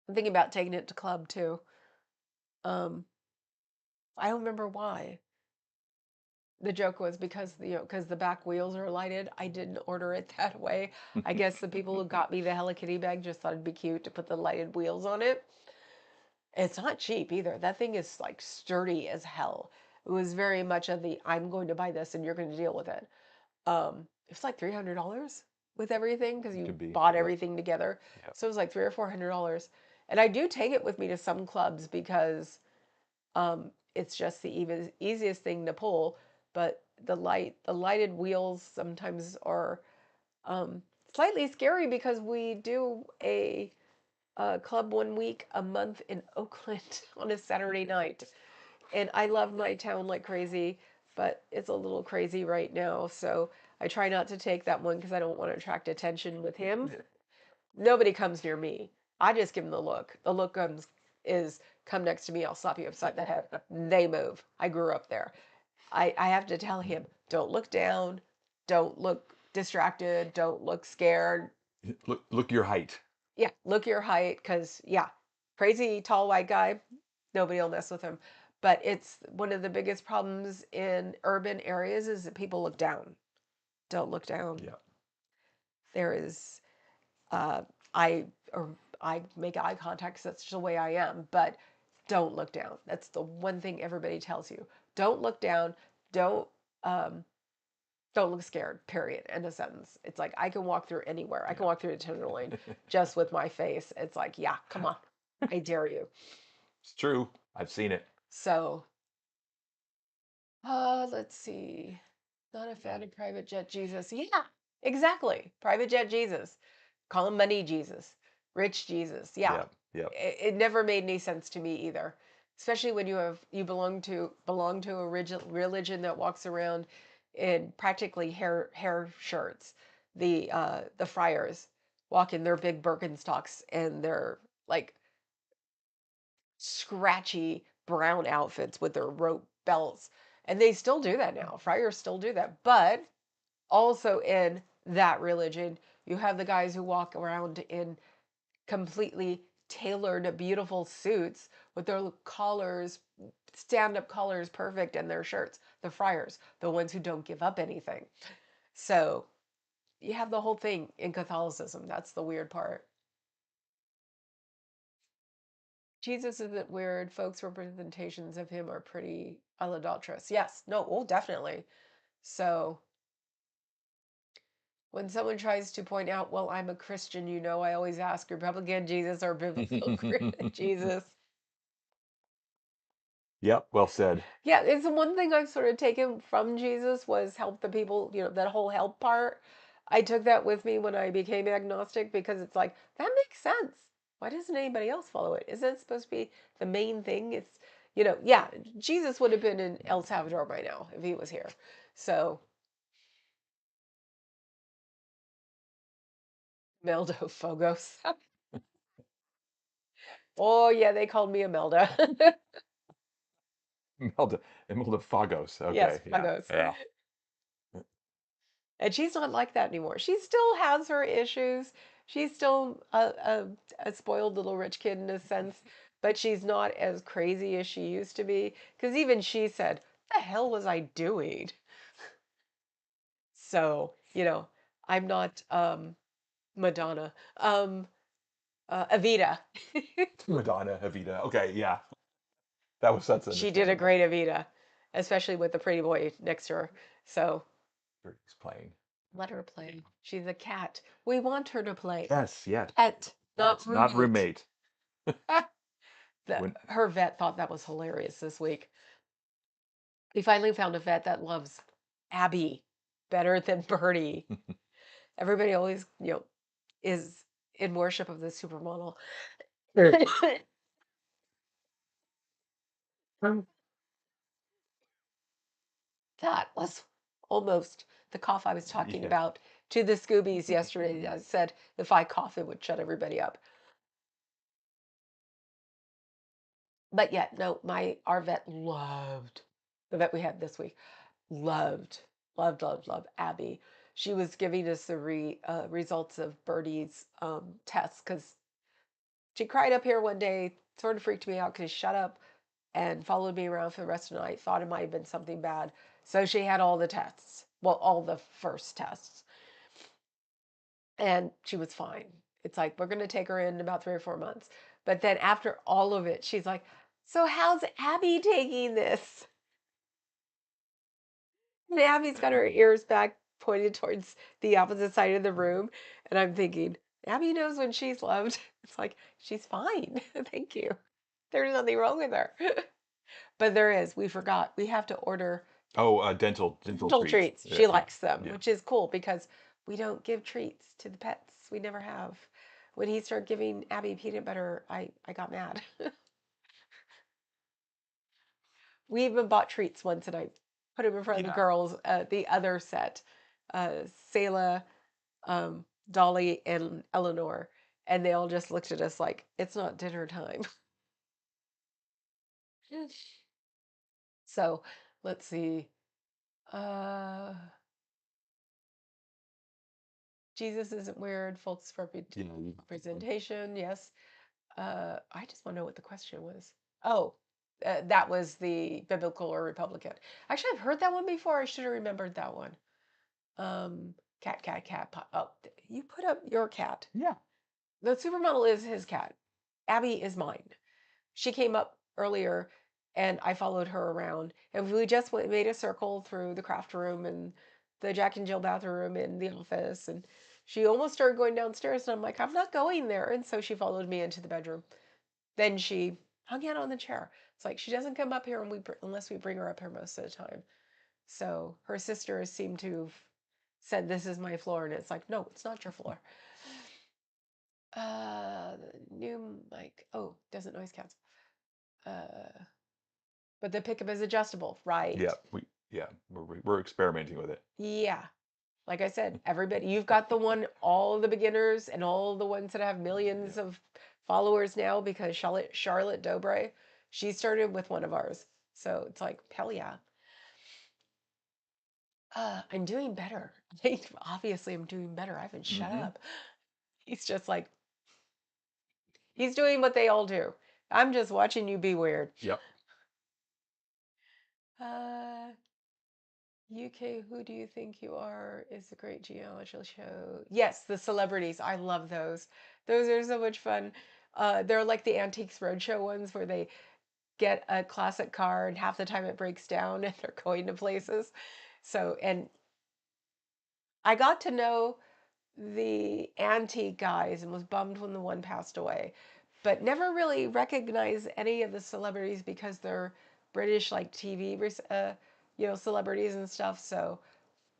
I'm thinking about taking it to club too. Um, I don't remember why. The joke was because, because the back wheels are lighted. I didn't order it that way. I guess the people who got me the Hello Kitty bag just thought it'd be cute to put the lighted wheels on it. It's not cheap either. That thing is like sturdy as hell. It was very much of the I'm going to buy this and you're going to deal with it. It's like $300 with everything because you Could be. bought Yep. everything together. Yep. So it was like $300 or $400. And I do take it with me to some clubs because it's just the easiest thing to pull. But the lighted wheels sometimes are um, slightly scary because we do a club 1 week a month in Oakland on a Saturday night. And I love my town like crazy, but it's a little crazy right now. So I try not to take that one because I don't want to attract attention with him. Nobody comes near me. I just give them the look. The look comes is come next to me, I'll slap you upside the head. They move. I grew up there. I have to tell him, don't look down, don't look distracted, don't look scared. Look your height. Yeah, look your height, because yeah, crazy tall white guy, nobody will mess with him. But it's one of the biggest problems in urban areas is that people look down. Don't look down. Yeah. There is uh, I or I make eye contact 'cause that's just the way I am, but don't look down. That's the one thing everybody tells you. Don't look down. Don't um, don't look scared. Period. End of sentence. It's like I can walk through anywhere. I can Yeah. walk through a Tenderloin just with my face. It's like, yeah, come on, I dare you. It's true. I've seen it. So, let's see. Not a fan of private jet Jesus. Yeah, exactly. Private jet Jesus. Call him money Jesus, rich Jesus. Yeah. Yep. Yep. It never made any sense to me either. Especially when you belong to a religion that walks around in practically hair shirts. The friars walk in their big Birkenstocks and their like scratchy brown outfits with their rope belts. And they still do that now. Friars still do that. But also in that religion, you have the guys who walk around in completely tailored, beautiful suits with their collars, stand up collars perfect, and their shirts. The friars, the ones who don't give up anything. So you have the whole thing in Catholicism. That's the weird part. Jesus isn't weird. Folks' representations of him are pretty idolatrous. Yes, no, oh, definitely. So when someone tries to point out, well, I'm a Christian, I always ask Republican Jesus or biblical Jesus. Yep. Well said. Yeah, it's the one thing I've sort of taken from Jesus was help the people, that whole help part. I took that with me when I became agnostic because it's like, that makes sense. Why doesn't anybody else follow it? Isn't it supposed to be the main thing? It's, yeah, Jesus would have been in El Salvador by now if he was here. So, Meldo Fogos. Oh, yeah, they called me Imelda. Imelda, Imelda Fagos. Yes, Okay. Yeah. Fogos. Yeah. And she's not like that anymore. She still has her issues. She's still a spoiled little rich kid in a sense, but she's not as crazy as she used to be. Because even she said, the hell was I doing? So, I'm not Madonna. Evita. Madonna, Evita. Okay. Yeah. That's She did a understandable. great Evita, especially with the pretty boy next to her. So He's playing. let her play. She's a cat. We want her to play. Yes. Yes. Pet, not Pet, not roommate. roommate. When Her vet thought that was hilarious this week. We finally found a vet that loves Abby better than Bertie. Everybody always, is in worship of the supermodel. That was almost the cough I was talking yeah. about to the Scoobies yesterday. I said if I cough, it would shut everybody up. But yet, no, our vet loved the vet we had this week. Loved, loved, loved, loved Abby. She was giving us the results of Birdie's tests because she cried up here one day, sort of freaked me out because she shut up and followed me around for the rest of the night, thought it might have been something bad. So she had all the tests, well, all the first tests, and she was fine. It's like, we're going to take her in about 3 or 4 months. But then after all of it, she's like, so how's Abby taking this? And Abby's got her ears back pointed towards the opposite side of the room. And I'm thinking, Abby knows when she's loved. It's like, she's fine. Thank you. There's nothing wrong with her. But there is. We forgot. We have to order Oh, dental dental treats. treats. Yeah. She Yeah. likes them, Yeah. which is cool because we don't give treats to the pets. We never have. When he started giving Abby peanut butter, I got mad. We even bought treats once and I put them in front of the Yeah. girls, the other set, Selah, Dolly, and Eleanor. And they all just looked at us like, it's not dinner time. So let's see. Uh, Jesus isn't weird. False Yeah, you representation. Yes. I just want to know what the question was. Oh, that was the biblical or Republican. Actually, I've heard that one before. I should have remembered that one. Cat, cat, cat. Oh, you put up your cat. Yeah. The supermodel is his cat. Abby is mine. She came up earlier and I followed her around. And we just made a circle through the craft room and the Jack and Jill bathroom and the office. And she almost started going downstairs. And I'm like, I'm not going there. And so she followed me into the bedroom. Then she hung out on the chair. It's like she doesn't come up here unless we bring her up here most of the time. So her sisters seem to have said, this is my floor. And it's like, no, it's not your floor. New mic. Oh, doesn't noise cancel. But the pickup is adjustable, right? Yeah, we're experimenting with it. Yeah. Like I said, everybody, you've got the one, all the beginners and all the ones that have Yeah. millions of followers now because Charlotte Dobre, she started with one of ours. So it's like, hell yeah. I'm doing better. Obviously, I'm doing better. I haven't shut Mm-hmm. up. He's just like, he's doing what they all do. I'm just watching you be weird. Yep. Uh, UK, who do you think you are? Is a great geological show. Yes, the celebrities. I love those. Those are so much fun. They're like the Antiques Roadshow ones where they get a classic car and half the time it breaks down and they're going to places. So, and I got to know the antique guys and was bummed when the one passed away, but never really recognized any of the celebrities because they're British, like TV, celebrities and stuff. So,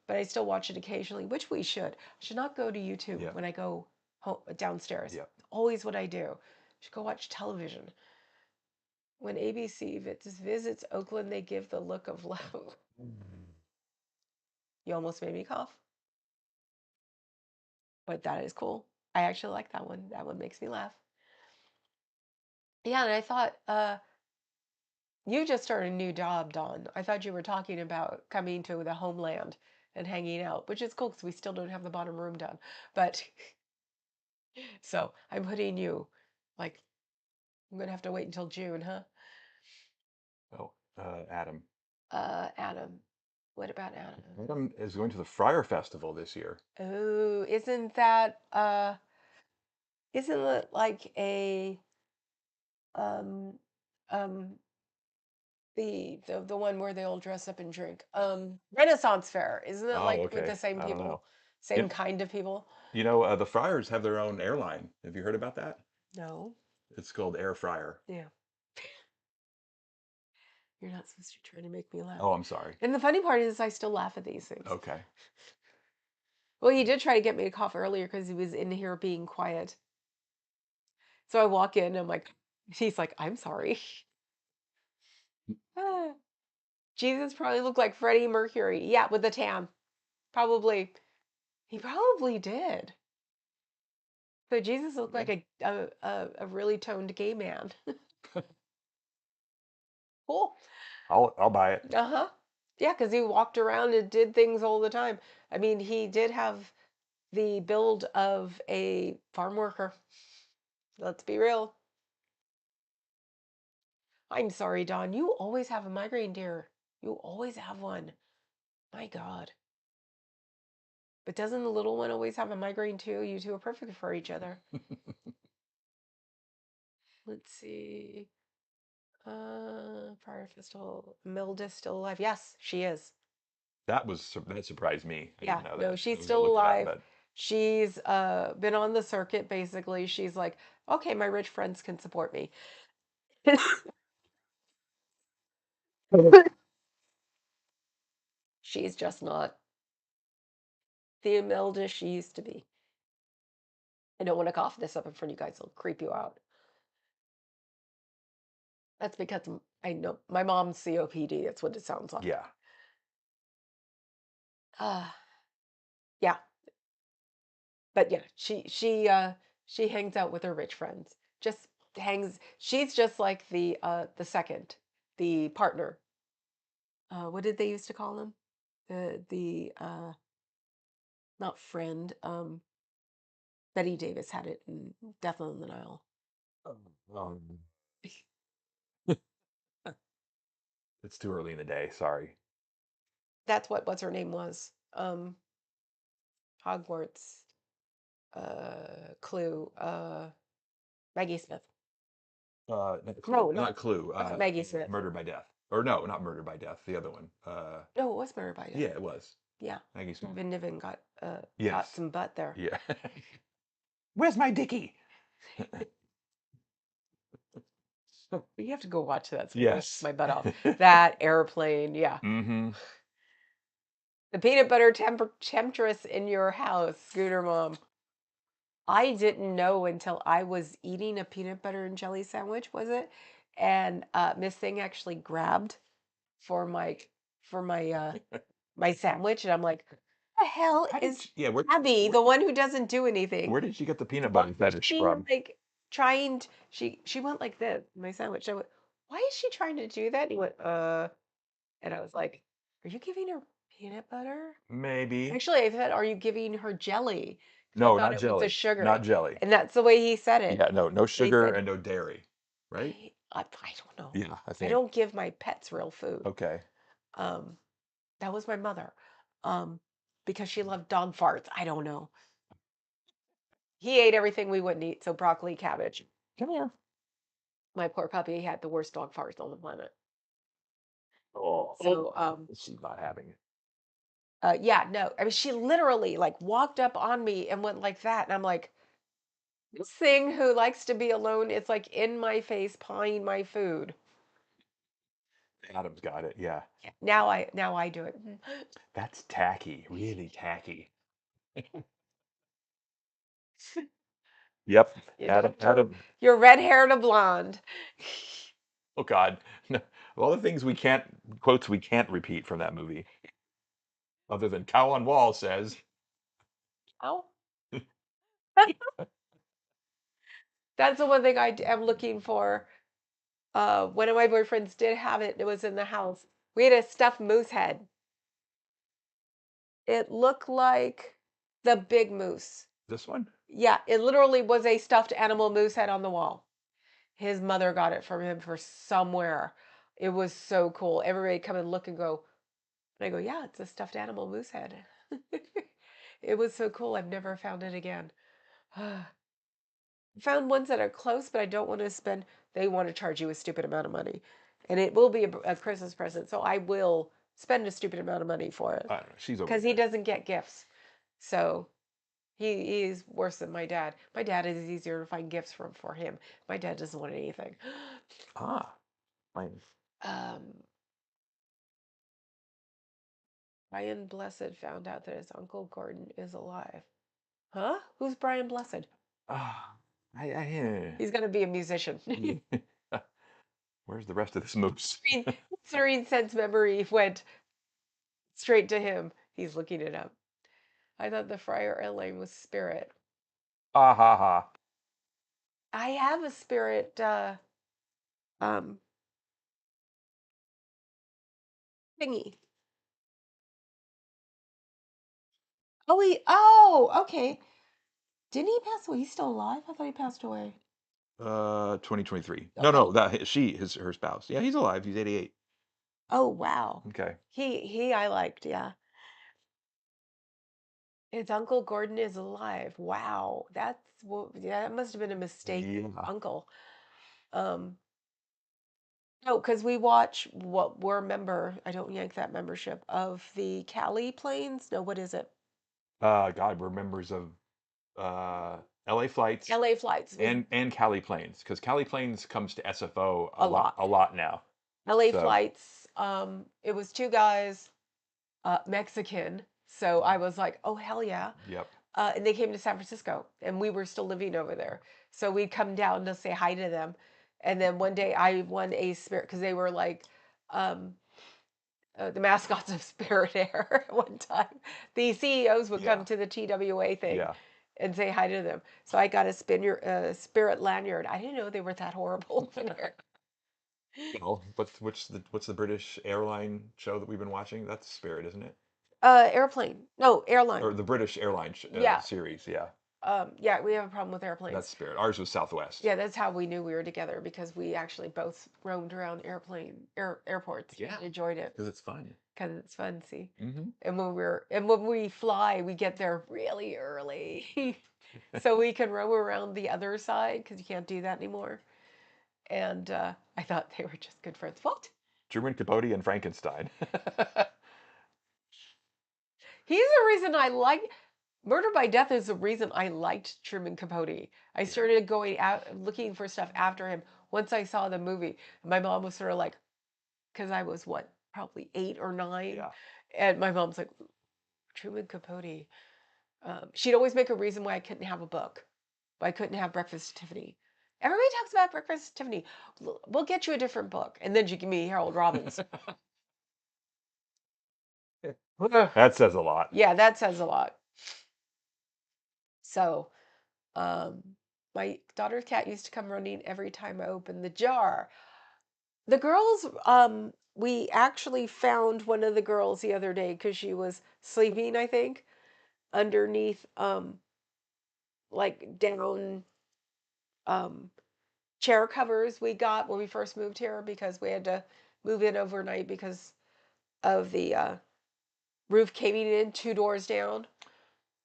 but I still watch it occasionally, which we should. I should not go to YouTube Yeah. when I go downstairs. Yeah. Always what I do. I should go watch television. When ABC visits Oakland, they give the look of love. You almost made me cough, but that is cool. I actually like that one. That one makes me laugh. Yeah, and I thought, you just started a new job, Dawn. I thought you were talking about coming to the homeland and hanging out, which is cool because we still don't have the bottom room done. But so I'm putting you, like, I'm gonna have to wait until June, huh? Oh, Adam. Adam. What about Adam? Adam is going to the Friar Festival this year. Oh, isn't it like a um um the one where they all dress up and drink? Renaissance Fair, isn't it Oh, like with the okay. same I don't know. people? Same You, kind of people? the Friars have their own airline. Have you heard about that? No. It's called Air Fryer. Yeah. You're not supposed to try to make me laugh. Oh, I'm sorry. And the funny part is I still laugh at these things. Okay. Well, he did try to get me to cough earlier because he was in here being quiet. So I walk in, I'm like, he's like, I'm sorry. Ah, Jesus probably looked like Freddie Mercury. Yeah, with the tan. Probably. He probably did. But Jesus looked like Okay. a really toned gay man. Cool. I'll buy it. Uh-huh. Yeah, because he walked around and did things all the time. I mean, he did have the build of a farm worker. Let's be real. I'm sorry, Don. You always have a migraine, dear. You always have one. My God. But doesn't the little one always have a migraine too? You two are perfect for each other. Let's see. Fire Festival. Milda's still alive. Yes, she is. That surprised me. I Yeah, didn't know no, that. I she's was gonna still look it up, alive. but She's been on the circuit basically. She's like, okay, my rich friends can support me. She's just not the Imelda she used to be. I don't want to cough this up in front of you guys. It'll creep you out. That's because I know my mom's COPD. That's what it sounds like. yeah. Uh, yeah. But yeah, She hangs out with her rich friends. Just she's just like the second, the partner. What did they used to call him? The not friend. Betty Davis had it in Death on the Nile. Um, it's too early in the day. Sorry. That's what's her name was. Hogwarts. Clue. Maggie Smith. No, Not Clue. Maggie Smith. Murder by Death. Or no, not Murder by Death. The other one. No, it was Murder by Yeah, Death. it was. Yeah. Maggie Smith. Vin Niven got Yes. some butt there. Yeah. Where's my Dickie? You have to go watch that. Yes. My butt off. That airplane, yeah. Mm-hmm. The peanut butter temptress in your house, Scooter Mom. I didn't know until I was eating a peanut butter and jelly sandwich, was it? And Miss Thing actually grabbed for my for my my sandwich, and I'm like, the hell is Yeah, Abby, the one who doesn't do anything? where did she get the peanut Why butter is fetish she from? like trying she went like this, my sandwich. I went, why is she trying to do that? And he went, and I was like, are you giving her peanut butter? Maybe. Actually, I said, are you giving her jelly? Because I No, thought not it was a jelly. sugar. Not jelly. And that's the way he said it. Yeah, no They sugar said, and no dairy. Right? I don't know. Yeah, I I think. don't give my pets real food. Okay. Um, that was my mother. Um, because she loved dog farts. I don't know. He ate everything we wouldn't eat, so broccoli, cabbage. Come here. My poor puppy had the worst dog farts on the planet. Oh, So, she's not having it. yeah, no. I mean, she literally like walked up on me and went like that, and I'm like, this thing who likes to be alone is like in my face, pawing my food. Adam's got it. Yeah. Yeah. Now I do it. That's tacky. Really tacky. Yep. You Adam. don't turn Adam. your red hair to blonde. Oh God. No. Of all the things we can't quotes we can't repeat from that movie, other than "Cow on Wall" says. Oh, that's the one thing am looking for. One of my boyfriends did have it. It was in the house. We had a stuffed moose head. It looked like the big moose. This one? Yeah, it literally was a stuffed animal moose head on the wall. His mother got it from him for somewhere. It was so cool. Everybody come and look and go. And I go, yeah, it's a stuffed animal moose head. It was so cool. I've never found it again. Found ones that are close, but I don't want to spend. They want to charge you a stupid amount of money, and it will be a Christmas present. So I will spend a stupid amount of money for it I don't know. She's over because he there. doesn't get gifts. So he's worse than my dad. My dad is easier to find gifts from for him. My dad doesn't want anything. Ah, mine. Um, Brian Blessed found out that his uncle Gordon is alive. Huh? Who's Brian Blessed? Ah, I He's gonna be a musician. Where's the rest of this moose? Serene sense memory went straight to him. He's looking it up. I thought the Friar airline was Spirit. Ah ha ha. I have a Spirit um thingy. Okay. Didn't he pass away? He's still alive? I thought he passed away. 2023. No, Okay. no, that she his her spouse. Yeah, he's alive. He's 88. Oh wow. Okay. He I liked, yeah. His Uncle Gordon is alive. Wow. Yeah, that must have been a mistake, Yeah. uncle. Um no, because we watch what we're a member. I don't yank that membership of the Cali planes. No, what is it? God, we're members of uh LA flights LA flights. and Cali planes because Cali planes comes to SFO A lot. a lot now. LA So, flights. It was two guys, Mexican. So I was like, oh hell yeah. yep. And they came to San Francisco, and we were still living over there. So we'd come down to say hi to them. And then one day I won a Spirit because they were like um, the mascots of Spirit Air at one time. The CEOs would come Yeah. to the TWA thing, Yeah. and say hi to them. So I got a spirit lanyard. I didn't know they were that horrible in here. Well, what's the British airline show that we've been watching? That's Spirit, isn't it? Airplane. No, Or airline. the British airline Yeah. series? Yeah, Yeah, we have a problem with that's airplanes. Spirit. Ours was Southwest. Yeah, that's how we knew we were together because we actually both roamed around airports Yeah, and enjoyed it because it's fun. because it's fun. See, Hmm. and when we fly, we get there really early, so we can roam around the other side because you can't do that anymore. And I thought they were just good friends. What? Truman Capote and Frankenstein. He's the reason I like Murder by Death is the reason I liked Truman Capote. I Yeah. started going out looking for stuff after him once I saw the movie. My mom was sort of like, because I was what, probably 8 or 9, Yeah. and my mom's like, Truman Capote. She'd always make a reason why I couldn't have a book, why I couldn't have Breakfast at Tiffany. Everybody talks about Breakfast at Tiffany. We'll get you a different book, and then she give me Harold Robbins. That says a lot. Yeah, that says a lot. So, um, my daughter's cat used to come running every time I opened the jar. The girls, we actually found one of the girls the other day because she was sleeping, I think, underneath, like down, um, chair covers we got when we first moved here because we had to move in overnight because of the roof caving in 2 doors down.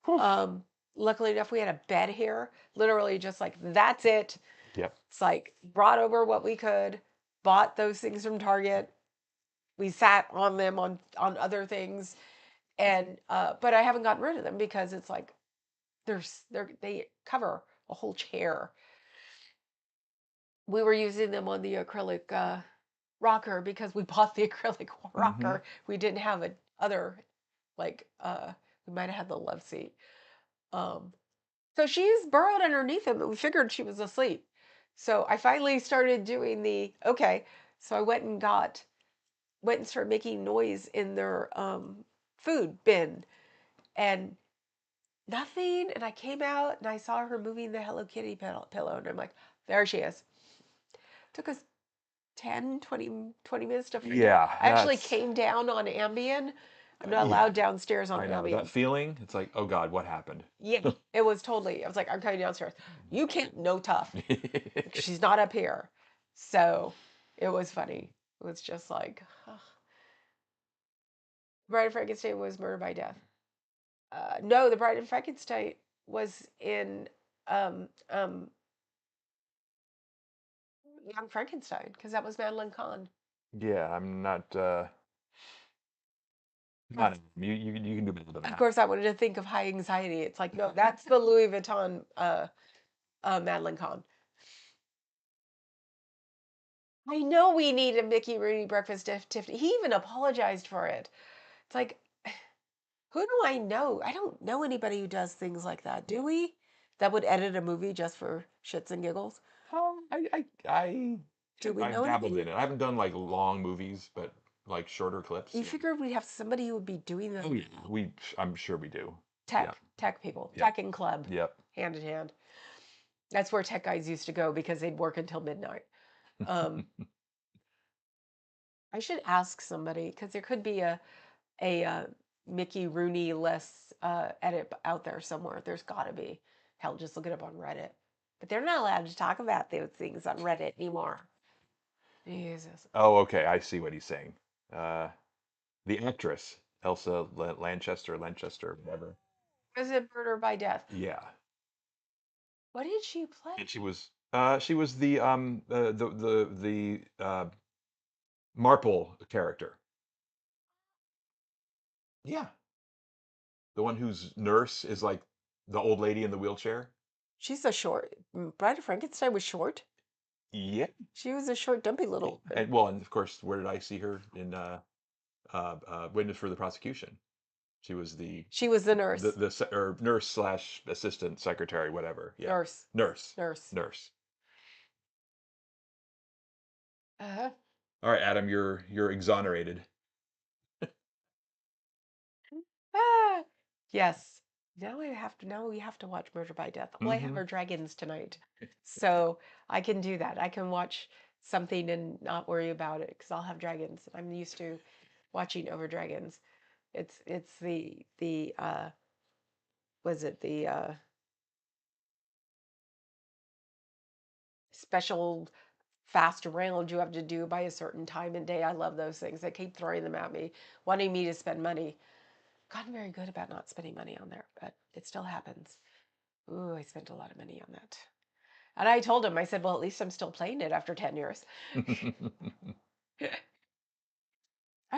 Whew. Um, Luckily enough, we had a bed here, literally just like that's it. Yep. It's like brought over what we could, bought those things from Target. We sat on them on other things, and but I haven't gotten rid of them because it's like they cover a whole chair. We were using them on the acrylic rocker because we bought the acrylic Hmm. rocker. We didn't have a other like we might have had the love seat. Um, so she's burrowed underneath him, and we figured she was asleep. So I finally started doing the okay. So I went and started making noise in their food bin and nothing. And I came out and I saw her moving the Hello Kitty pillow, and I'm like, there she is. Took us 10, 20 minutes to figure out. Yeah, I actually that's. came down on Ambien. I'm not Yeah, allowed downstairs on I know that Ambien. feeling. It's like, oh God, what happened? Yeah, it was totally. I was like, I'm coming downstairs. You can't, no tough. She's not up here. So it was funny. It was just like, ugh. Bride of Frankenstein was Murder by Death. No, the Bride of Frankenstein was in um, um, Young Frankenstein because that was Madeline Kahn. Yeah, I'm not. Come on, you can do better than Of that. course, I wanted to think of High Anxiety. It's like, no, that's the Louis Vuitton Madeline Kahn. I know we need a Mickey Rooney breakfast Tiffany. He even apologized for it. It's like, who do I know? I don't know anybody who does things like that. Do we? That would edit a movie just for shits and giggles. Do we I've know dabbled anybody? in it. I haven't done like long movies, but like shorter clips. You Yeah. figure we'd have somebody who would be doing Oh the yeah, I'm sure we do. Yep. tech people, Yep. tech and club, Yep. hand in hand. That's where tech guys used to go because they'd work until midnight. Um, I should ask somebody because there could be a Mickey Rooney less edit out there somewhere. There's got to be. Hell, just look it up on Reddit. But they're not allowed to talk about those things on Reddit anymore. Jesus. Oh, okay. I see what he's saying. Uh, the actress Elsa Lanchester, whatever. Was it Murder by Death? Yeah, What did she play? and she was the Marple character. Yeah, the one whose nurse is like the old lady in the wheelchair. She's a short. Bride of Frankenstein was short. Yeah, She was a short, dumpy little. and well, and of course, where did I see her in Witness for the Prosecution? She was She was the nurse. or nurse slash assistant secretary, whatever. Yeah, Nurse. nurse, Nurse. nurse. Uh-huh. All right, Adam, you're exonerated. Ah, yes. Now we have to watch Murder by Death. All I have Hmm. are dragons tonight. So I can do that. I can watch something and not worry about it because I'll have dragons. I'm used to watching over dragons. It's the was it the special fast round you have to do by a certain time and day. I love those things. They keep throwing them at me, wanting me to spend money. Gotten very good about not spending money on there, but it still happens. Ooh, I spent a lot of money on that. And I told him, I said, well, at least I'm still playing it after 10 years. I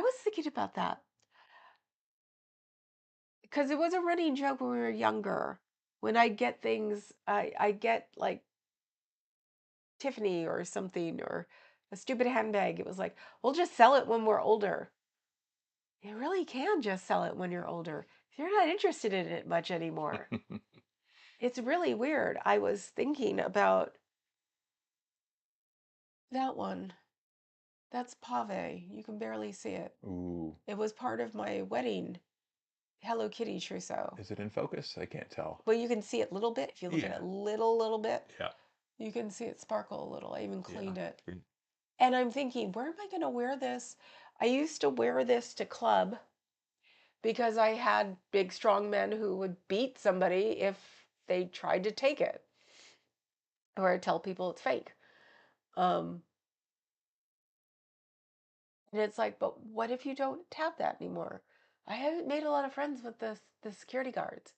was thinking about that because it was a running joke when we were younger. When I get things, I get like Tiffany or something or a stupid handbag. It was like, we'll just sell it when we're older. You really can just sell it when you're older. If you're not interested in it much anymore. It's really weird. I was thinking about that one. That's pave. You can barely see it. Ooh. It was part of my wedding Hello Kitty trousseau. Is it in focus? I can't tell. Well, you can see it a little bit. If you look at Yeah. it little bit, Yeah. you can see it sparkle a little. I even Yeah. cleaned it. And I'm thinking, where am I going to wear this? I used to wear this to club because I had big, strong men who would beat somebody if they tried to take it, or I tell people it's fake. Um, and it's like, but what if you don't have that anymore? I haven't made a lot of friends with the security guards.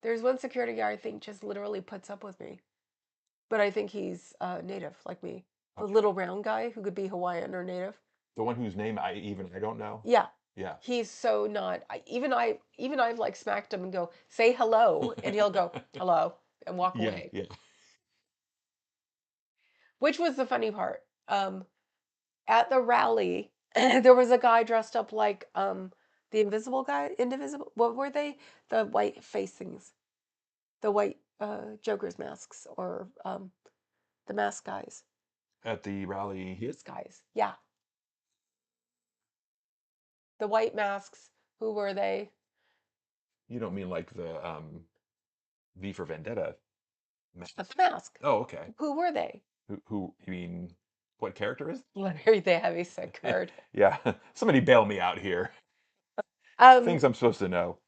There's one security guard I think just literally puts up with me, but I think he's native like me. The Okay. little round guy who could be Hawaiian or native. The one whose name I don't know. Yeah, Yeah. he's so not. Even I've like smacked him and go say hello, and he'll go hello and walk Yeah. away. Yeah. Which was the funny part. At the rally, there was a guy dressed up like the invisible guy, indivisible. What were they? The white face things, the white Joker's masks, or the mask guys. At the rally here. These guys, yeah, the white masks. Who were they? You don't mean like the V for Vendetta The mask? mask. Oh, okay. Who were they? Who you mean what character is? Larry the Heavyset card. Yeah. Somebody bail me out here. Um, Things I'm supposed to know.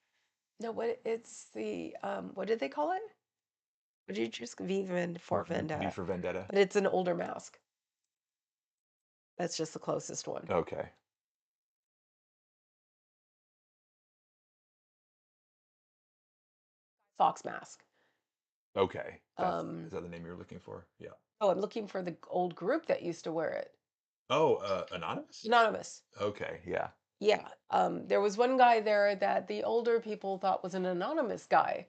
no, what it's the what did they call it? What did you choose? For V Vendetta. for Vendetta. But it's an older mask. That's just the closest one. Okay. Fox mask. Okay. Is Um, that the name you're looking for? Yeah. oh, I'm looking for the old group that used to wear it. Oh, Anonymous? Anonymous. Okay, yeah. Yeah. There was one guy there that the older people thought was an anonymous guy.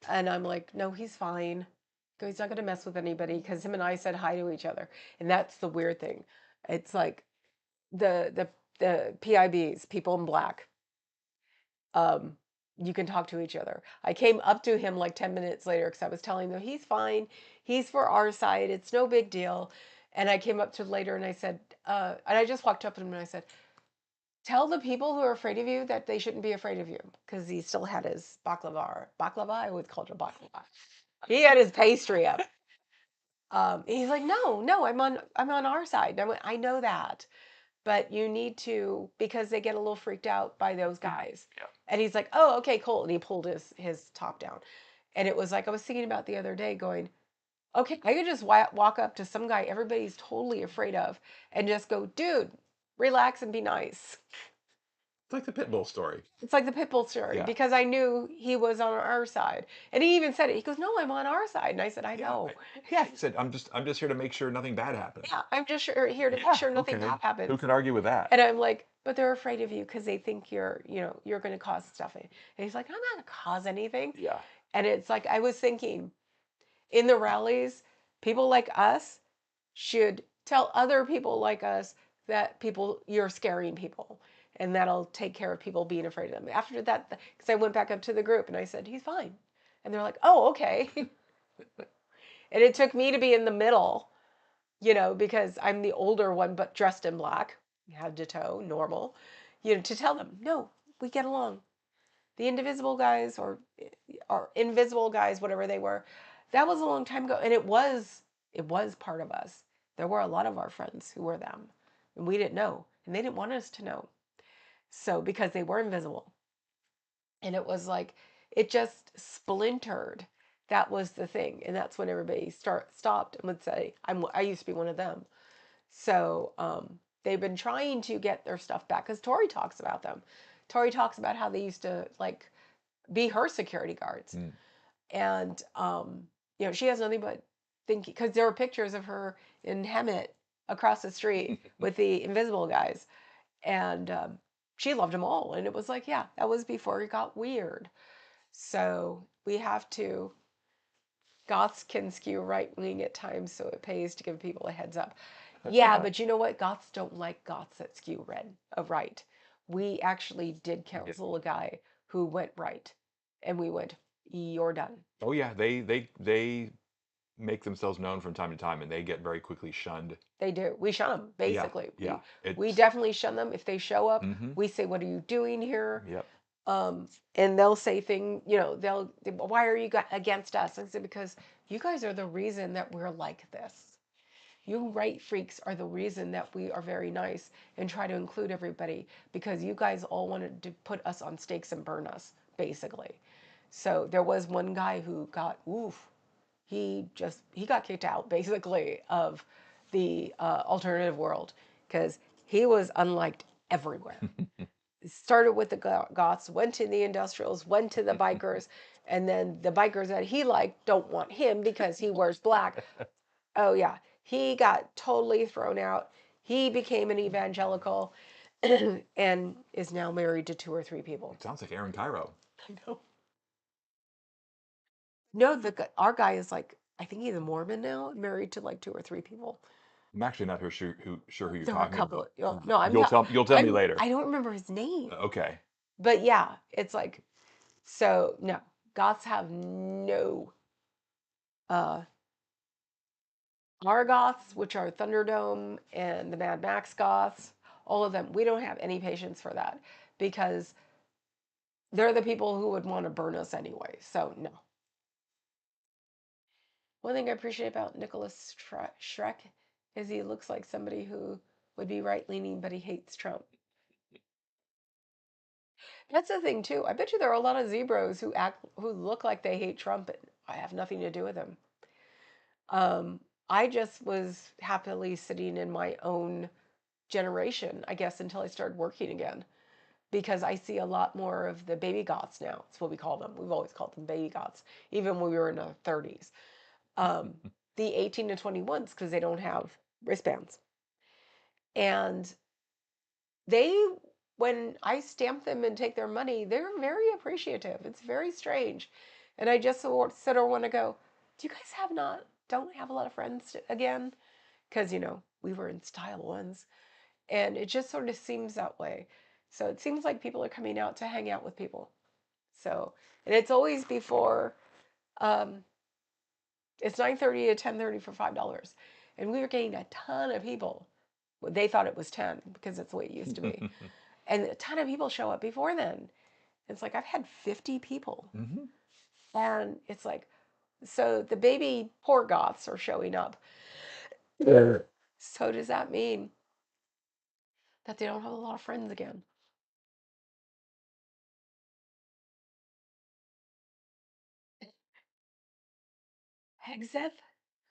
And I'm like, no, he's fine. He's not going to mess with anybody because him and I said hi to each other. And that's the weird thing. It's like the PIBs, people in black, um, you can talk to each other. I came up to him like 10 minutes later because I was telling him he's fine. He's for our side. It's no big deal. And I came up to him later and I said, and I just walked up to him and I said, tell the people who are afraid of you that they shouldn't be afraid of you because he still had his baklava. Baklava? I always called it baklava. He had his pastry up. He's like, no, no, I'm on our side. And I went, I know that, but you need to because they get a little freaked out by those guys. Yeah. And he's like, oh, okay, cool. And he pulled his top down, and it was like I was thinking about the other day, going, okay, I could just walk up to some guy everybody's totally afraid of, and just go, dude, relax and be nice. It's like the Pitbull story. It's like the Pitbull story Yeah. because I knew he was on our side, and he even said it. He goes, "No, I'm on our side," and I said, "I Yeah. know." Yeah, he said, I'm just here to make sure nothing bad happens. Yeah, I'm just here to make Yeah, sure nothing okay. bad Who happens. can argue with that? And I'm like, but they're afraid of you because they think you're going to cause stuff. And he's like, I'm not going to cause anything. Yeah. And it's like, I was thinking in the rallies, people like us should tell other people like us that you're scaring people. And that'll take care of people being afraid of them. After that, because I went back up to the group and I said, he's fine. And they're like, oh, okay. And it took me to be in the middle, because I'm the older one, but dressed in black, head to toe, normal, to tell them, no, we get along. The Indivisible guys or Invisible guys, whatever they were, that was a long time ago, and it was part of us. There were a lot of our friends who were them, and we didn't know, and they didn't want us to know. So because they were invisible, and it was like it just splintered. That was the thing, and that's when everybody stopped and would say, I used to be one of them." So they've been trying to get their stuff back because Tori talks about them. Tori talks about how they used to like be her security guards, Mm. and she has nothing but thinking because there were pictures of her in Hemet across the street with the invisible guys, and she loved them all, and it was like, yeah, that was before it got weird. So we have to. Goths can skew right wing at times, so it pays to give people a heads up. Yeah, but you know what? Goths don't like goths that skew right. We actually did Yeah. counsel a guy who went right, and we went, "You're done." Oh yeah, they make themselves known from time to time, and they get very quickly shunned. They do. We shun them, Yeah, basically. yeah. We It's definitely shun them. If they show up, mm-hmm. we say, "What are you doing here?" Yep. And they'll say things, "Why are you against us?" I said, "Because you guys are the reason that we're like this. You right freaks are the reason that we are very nice and try to include everybody because you guys all wanted to put us on stakes and burn us, basically." So there was one guy who got, oof, he got kicked out basically of the alternative world because he was unliked everywhere. Started with the Goths, went to the industrials, went to the bikers, and then the bikers that he liked don't want him because he wears black. Oh yeah, he got totally thrown out. He became an evangelical and is now married to two or three people. It sounds like Aaron Cairo. I know. No, our guy is like, I think he's a Mormon now, married to like two or three people. I'm actually not sure who you're There were a talking couple. about. No, I'm You'll not. tell me later. I don't remember his name, Okay. but yeah, it's like so. No, Goths have no. Uh, our Goths, which are Thunderdome and the Mad Max Goths, all of them, we don't have any patience for that because they're the people who would want to burn us anyway. So no. One thing I appreciate about Nicholas Shrek is he looks like somebody who would be right leaning, but he hates Trump. That's the thing too. I bet you there are a lot of zebras who look like they hate Trump, and I have nothing to do with him. I just was happily sitting in my own generation, I guess, until I started working again. Because I see a lot more of the baby goths now. That's what we call them. We've always called them baby goths, even when we were in our 30s. Um, the 18 to 21s, because they don't have wristbands. And they, when I stamp them and take their money, they're very appreciative. It's very strange. And I just sort of want to go, do you guys don't have a lot of friends again? Because, we were in style once. And it just sort of seems that way. So it seems like people are coming out to hang out with people. So, and it's always before, um, it's 9:30 to 10:30 for $5. And we were getting a ton of people. Well, they thought it was 10 because that's the way it used to be. And a ton of people show up before then. It's like I've had 50 people. Mm-hmm. And it's like, so the baby poor goths are showing up. Yeah. So does that mean that they don't have a lot of friends again? Hegseth?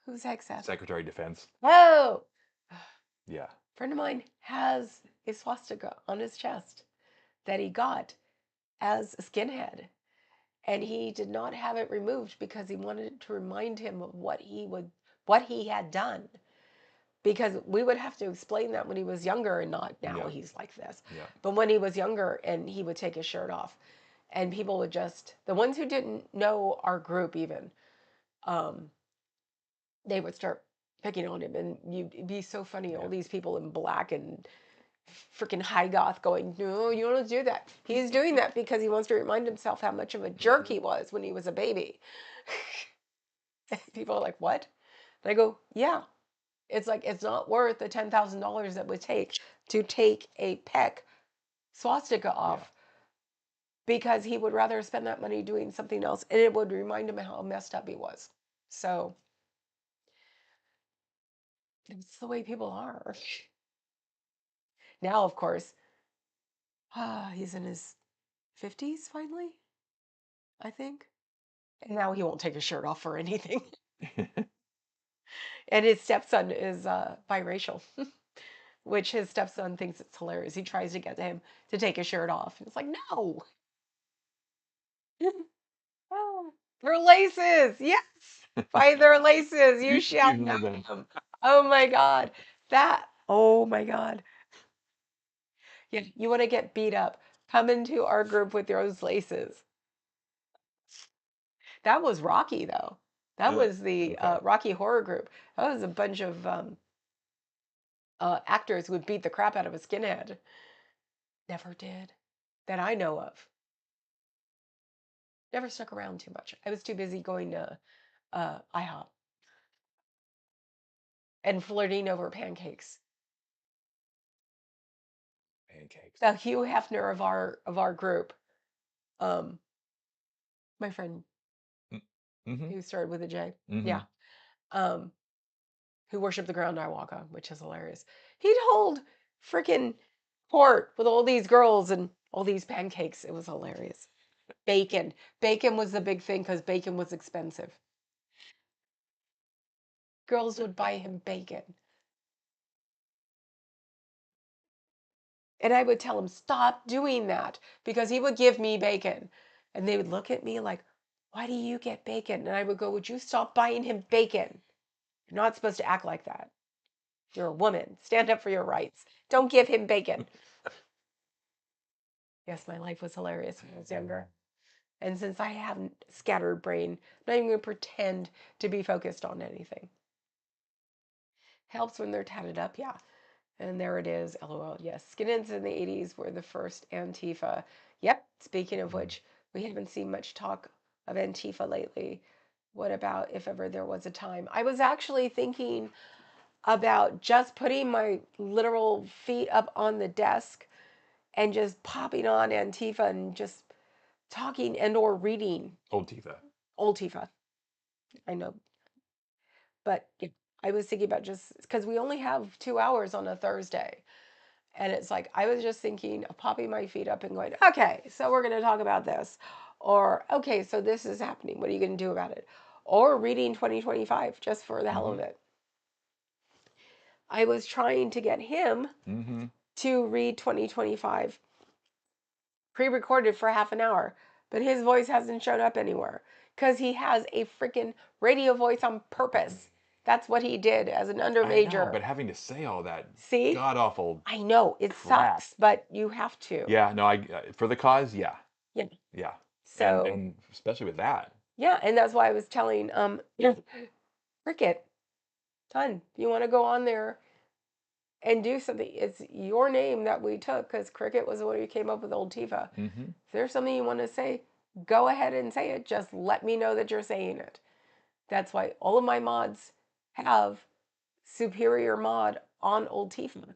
Who's Hegseth? Secretary of Defense. Oh! Yeah. Friend of mine has a swastika on his chest that he got as a skinhead. And he did not have it removed because he wanted to remind him of what he had done. Because we would have to explain that when he was younger and not now Yeah. he's like this. Yeah. But when he was younger and he would take his shirt off and people would the ones who didn't know our group even, um, they would start picking on him and it'd be so funny, all Yeah. these people in black and freaking high goth going, no, you don't do that. He's doing that because he wants to remind himself how much of a jerk he was when he was a baby. People are like, what? And I go, yeah. It's like, it's not worth the $10,000 that would take to take a peck swastika off. because he would rather spend that money doing something else, and it would remind him how messed up he was. So it's the way people are. Now, of course, he's in his 50s finally, I think. And now he won't take his shirt off for anything. And his stepson is biracial, which his stepson thinks it's hilarious. He tries to get him to take his shirt off. And it's like, no. Oh, their laces. Yes. By their laces, you shall You know know that. them. Oh my God. Oh my God. Yeah, you want to get beat up. Come into our group with those laces. That was Rocky, though. That was the Okay. Rocky Horror Group. That was a bunch of actors who would beat the crap out of a skinhead. Never did, that I know of. Never stuck around too much. I was too busy going to IHOP and flirting over pancakes. Pancakes. The Hugh Hefner of our group, um, my friend Mm-hmm. who started with a J, Mm-hmm. yeah, um, who worshiped the ground I walk on, which is hilarious. He'd hold freaking court with all these girls and all these pancakes. It was hilarious. Bacon. Bacon was the big thing because bacon was expensive. Girls would buy him bacon. And I would tell him, stop doing that because he would give me bacon. And they would look at me like, why do you get bacon? And I would go, would you stop buying him bacon? You're not supposed to act like that. You're a woman. Stand up for your rights. Don't give him bacon. Yes, my life was hilarious when I was younger. And since I haven't scattered brain, I'm not even going to pretend to be focused on anything. Helps when they're tatted up, yeah. And there it is, LOL. Yes, skinheads in the 80s were the first Antifa. Yep, speaking of which, we haven't seen much talk of Antifa lately. What about if ever there was a time? I was actually thinking about just putting my literal feet up on the desk and just popping on Antifa and just talking and or reading Old Tifa. old Tifa. I know, but yeah, I was thinking about just because we only have 2 hours on a Thursday. And it's like, I was just thinking of popping my feet up and going, okay, so we're going to talk about this. Or, okay, so this is happening. What are you going to do about it? Or reading 2025 just for the hell Mm-hmm. of it. I was trying to get him Mm-hmm. to read 2025 pre recorded for half an hour, but his voice hasn't shown up anywhere because he has a freaking radio voice on purpose. That's what he did as an I know, undermajor. but having to say all that See? god awful I know it crap. sucks, but you have to. Yeah, no, I for the cause, yeah, Yeah. yeah, So and especially with that. yeah, and that's why I was telling Cricket, ton, you want to go on there and do something. It's your name that we took because Cricket was the one who came up with Old Tifa. Mm-hmm. If there's something you want to say, go ahead and say it. Just let me know that you're saying it. That's why all of my mods have superior mod on Old Tifa.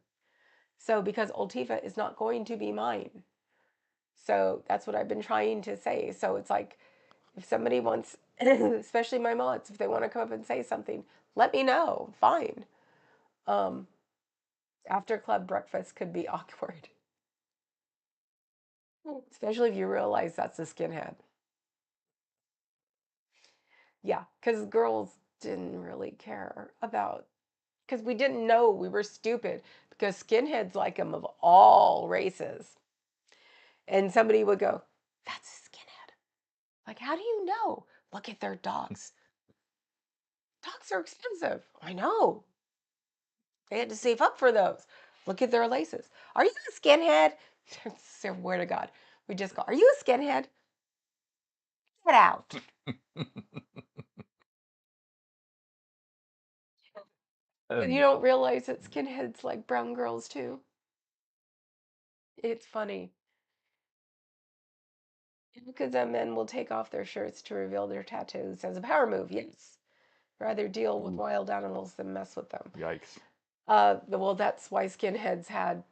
So because Old Tifa is not going to be mine. So that's what I've been trying to say. So it's like if somebody wants, especially my mods, if they want to come up and say something, let me know. Fine. Um, After club breakfast could be awkward, especially if you realize that's a skinhead. Yeah, because girls didn't really care about, because we didn't know, we were stupid, because skinheads like them of all races. And somebody would go, that's a skinhead. Like, how do you know? Look at their dogs. Dogs are expensive. I know. They had to save up for those. Look at their laces. Are you a skinhead? Swear to God. We just go, are you a skinhead? Get out. And you Um, don't realize that skinheads like brown girls too. It's funny. Because men will take off their shirts to reveal their tattoos as a power move, yes. Rather deal with ooh, wild animals than mess with them. yikes. Well, that's why skinheads had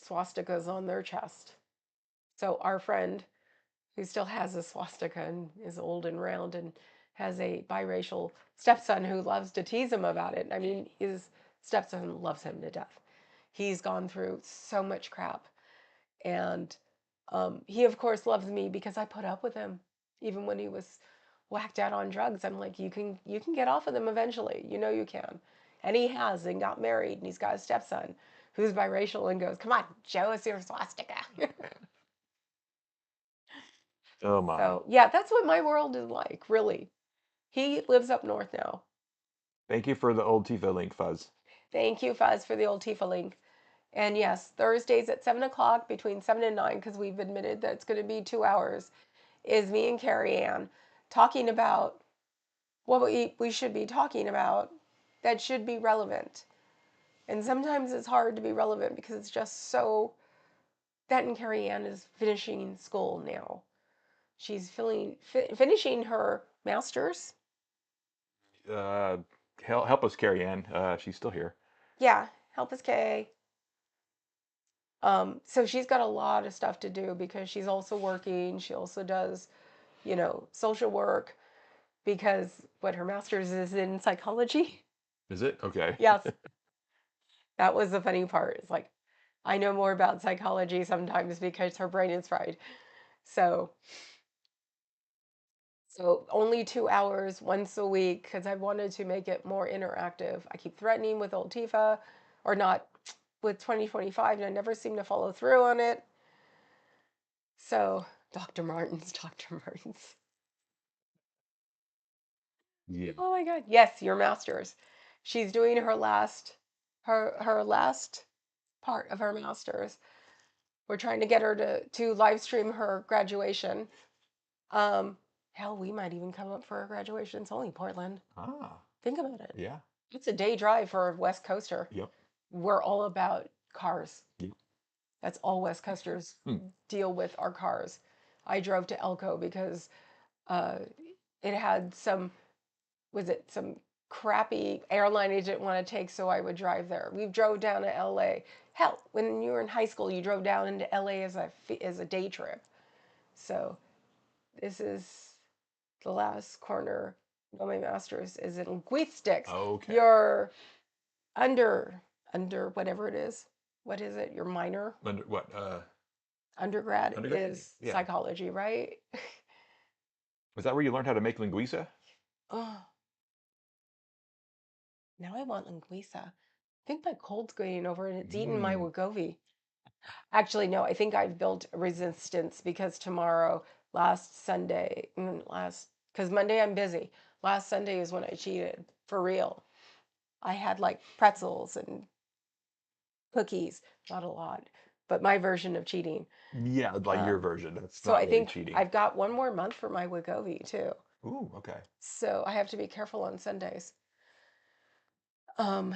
swastikas on their chest. So our friend who still has a swastika and is old and round and has a biracial stepson who loves to tease him about it. I mean, his stepson loves him to death. He's gone through so much crap. And he, of course, loves me because I put up with him. Even when he was whacked out on drugs, I'm like, you can get off of them eventually. You know you can. And he has and got married and he's got a stepson who's biracial and goes, come on, show us your swastika. Oh my. So, yeah, that's what my world is like, really. He lives up north now. Thank you for the old Tifa link, Fuzz. Thank you, Fuzz, for the old Tifa link. And yes, Thursdays at 7 o'clock, between 7 and 9, because we've admitted that it's going to be 2 hours, is me and Carrie Ann talking about what we should be talking about that should be relevant. And sometimes it's hard to be relevant because it's just so. That and Carrie Ann is finishing school now. She's finishing her master's. Uh, help us, Carrie Ann. She's still here. Yeah, help us, Kay. So she's got a lot of stuff to do because she's also working. She also does, social work because what her master's is in psychology. Is it? Okay. Yes, that was the funny part. It's like I know more about psychology sometimes because her brain is fried. So, so only 2 hours once a week because I wanted to make it more interactive. I keep threatening with old Tifa, or not with 2025, and I never seem to follow through on it. So, Dr. Martens, Dr. Martens. Yeah. Oh my God. Yes, your master's. She's doing her last part of her master's. We're trying to get her to live stream her graduation. Um, Hell, we might even come up for her graduation. It's only Portland. Ah. Think about it. Yeah. It's a day drive for a West Coaster. Yep. We're all about cars. Yep. That's all West Coasters Hmm. deal with are cars. I drove to Elko because uh, it had some crappy airline I didn't want to take, so I would drive there. We drove down to LA. Hell, when you were in high school, you drove down into LA as a day trip. So this is the last corner. No, my master's is in linguistics. Okay. Your under under whatever it is. What is it? Your minor Under what? undergrad Undergrad? is Yeah. psychology, right? Was that where you learned how to make linguiça? Oh, now I want linguiça. I think my cold's going over and it's eating my Mm. Wegovy. Actually, no, I think I've built resistance because tomorrow, last Sunday, because Monday I'm busy. Last Sunday is when I cheated, for real. I had like pretzels and cookies, not a lot, but my version of cheating. Yeah, like your Um, version. That's so not I really think cheating. I've got one more month for my Wegovy too. Ooh, okay. So I have to be careful on Sundays. Um,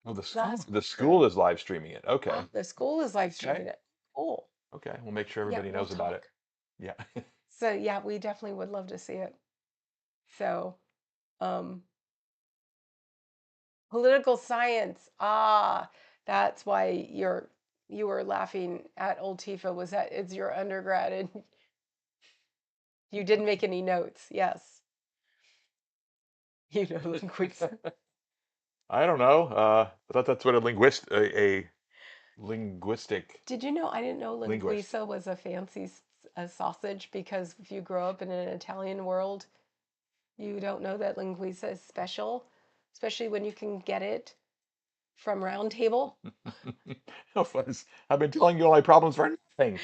Oh, Last the quarter. school is live streaming it. Okay. Oh, the school is live Okay. streaming it. Cool. Okay. We'll make sure Yeah, everybody we'll knows about it. talk. Yeah. So yeah, we definitely would love to see it. So, um, political science. Ah, that's why you were laughing at old Tifa. Was that it's your undergrad and you didn't make any notes? Yes, you know linguistics. I don't know. I thought that's what a linguistic Did you know I didn't know linguist. linguiça was a fancy a sausage because if you grow up in an Italian world, you don't know that linguiça is special, especially when you can get it from Round Table. No fuzz. I've been telling you all my problems for nothing.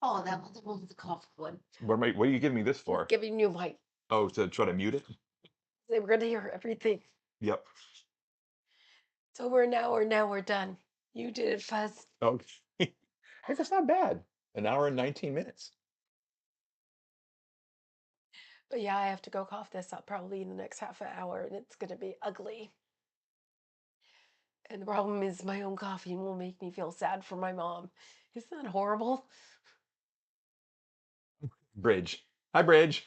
Oh, that was the cough one. What are you giving me this Just for? giving you my. Oh, to try to mute it? They were gonna hear everything. Yep. It's over an hour. Now we're done. You did it, Fuzz. Oh, hey, that's not bad. An hour and 19 minutes. But yeah, I have to go cough this up probably in the next half an hour, and it's gonna be ugly. And the problem is my own coughing will make me feel sad for my mom. Isn't that horrible? Bridge. Hi, Bridge.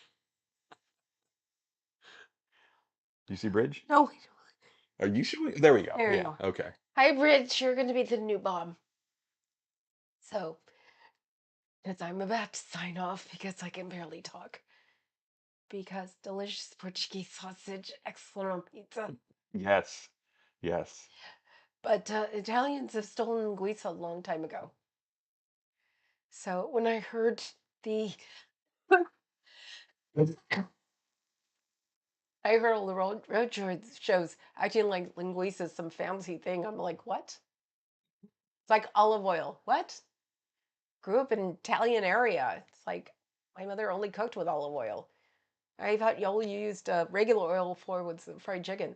Do you see Bridge? No, wait. Are you showing? There we go. There we Yeah. go. Okay. Hi, Rich. You're going to be the new Bob. So, because I'm about to sign off because I can barely talk. Because delicious Portuguese sausage, excellent on pizza. Yes. Yes. But Italians have stolen linguiça a long time ago. So when I heard the, I heard all the shows acting like linguiça is some fancy thing. I'm like, what? It's like olive oil. What? Grew up in an Italian area. It's like my mother only cooked with olive oil. I thought y'all used regular oil for with the fried chicken.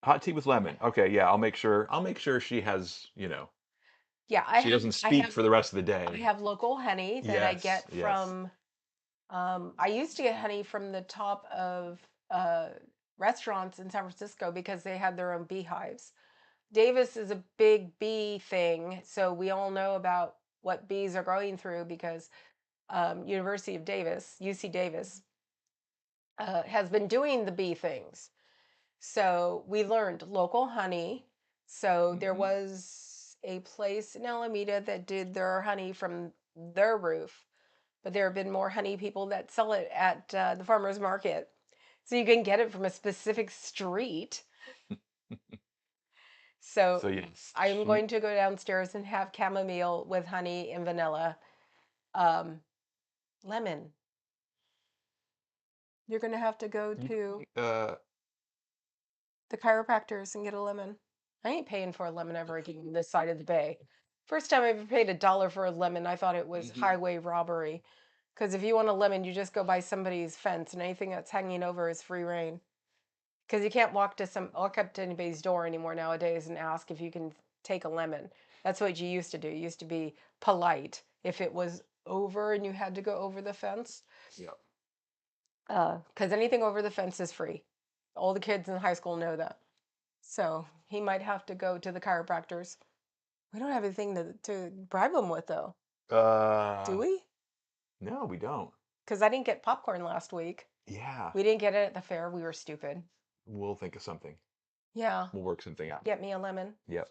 Hot tea with lemon. Okay. Yeah. I'll make sure. I'll make sure she has. Yeah, She doesn't speak for the rest of the I day. have local honey that I Yes. get Yes. from. I used to get honey from the top of uh, restaurants in San Francisco because they had their own beehives. Davis is a big bee thing, so we all know about what bees are going through because University of Davis, UC Davis, has been doing the bee things. So we learned local honey. So there Hmm. was a place in Alameda that did their honey from their roof, but there have been more honey people that sell it at the farmers market. So you can get it from a specific street. So So yes, I'm she. going to go downstairs and have chamomile with honey and vanilla, um, lemon. You're going to have to go You, to uh. the chiropractors and get a lemon. I ain't paying for a lemon ever again on this side of the bay. First time I ever paid $1 for a lemon, I thought it was Mhm. highway robbery. Because if you want a lemon, you just go by somebody's fence, and anything that's hanging over is free reign. Because you can't walk up to anybody's door anymore nowadays and ask if you can take a lemon. That's what you used to do. You used to be polite if it was over and you had to go over the fence. Yeah. Because anything over the fence is free. All the kids in high school know that. So he might have to go to the chiropractors. We don't have anything to bribe him with, though, do Uh. we? No, we don't. Because I didn't get popcorn last week. Yeah. We didn't get it at the fair. We were stupid. We'll think of something. Yeah, We'll work something out. get me a lemon. Yep.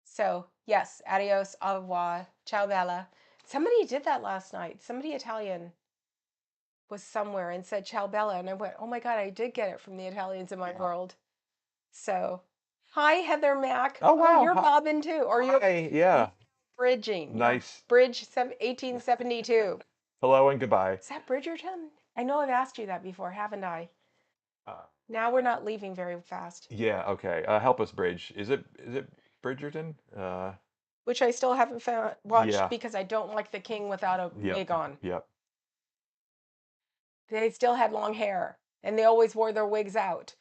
So, yes, adios, au revoir, ciao bella. Somebody did that last night. Somebody Italian was somewhere and said ciao bella. And I went, oh my God, I did get it from the Italians in my world. So, hi, Heather Mack. Oh Oh, wow. you're Hi. bobbing too. Or you're Hi. Yeah. bridging. You're Nice. bridge 1872. Hello and goodbye. Is that Bridgerton? I know I've asked you that before, haven't I? Uh, Now we're not leaving very fast, yeah. Okay. Help us bridge. Is it Bridgerton? which I still haven't found, watched Yeah. because I don't like the king without a Yep. wig on. Yep. They still had long hair and they always wore their wigs out.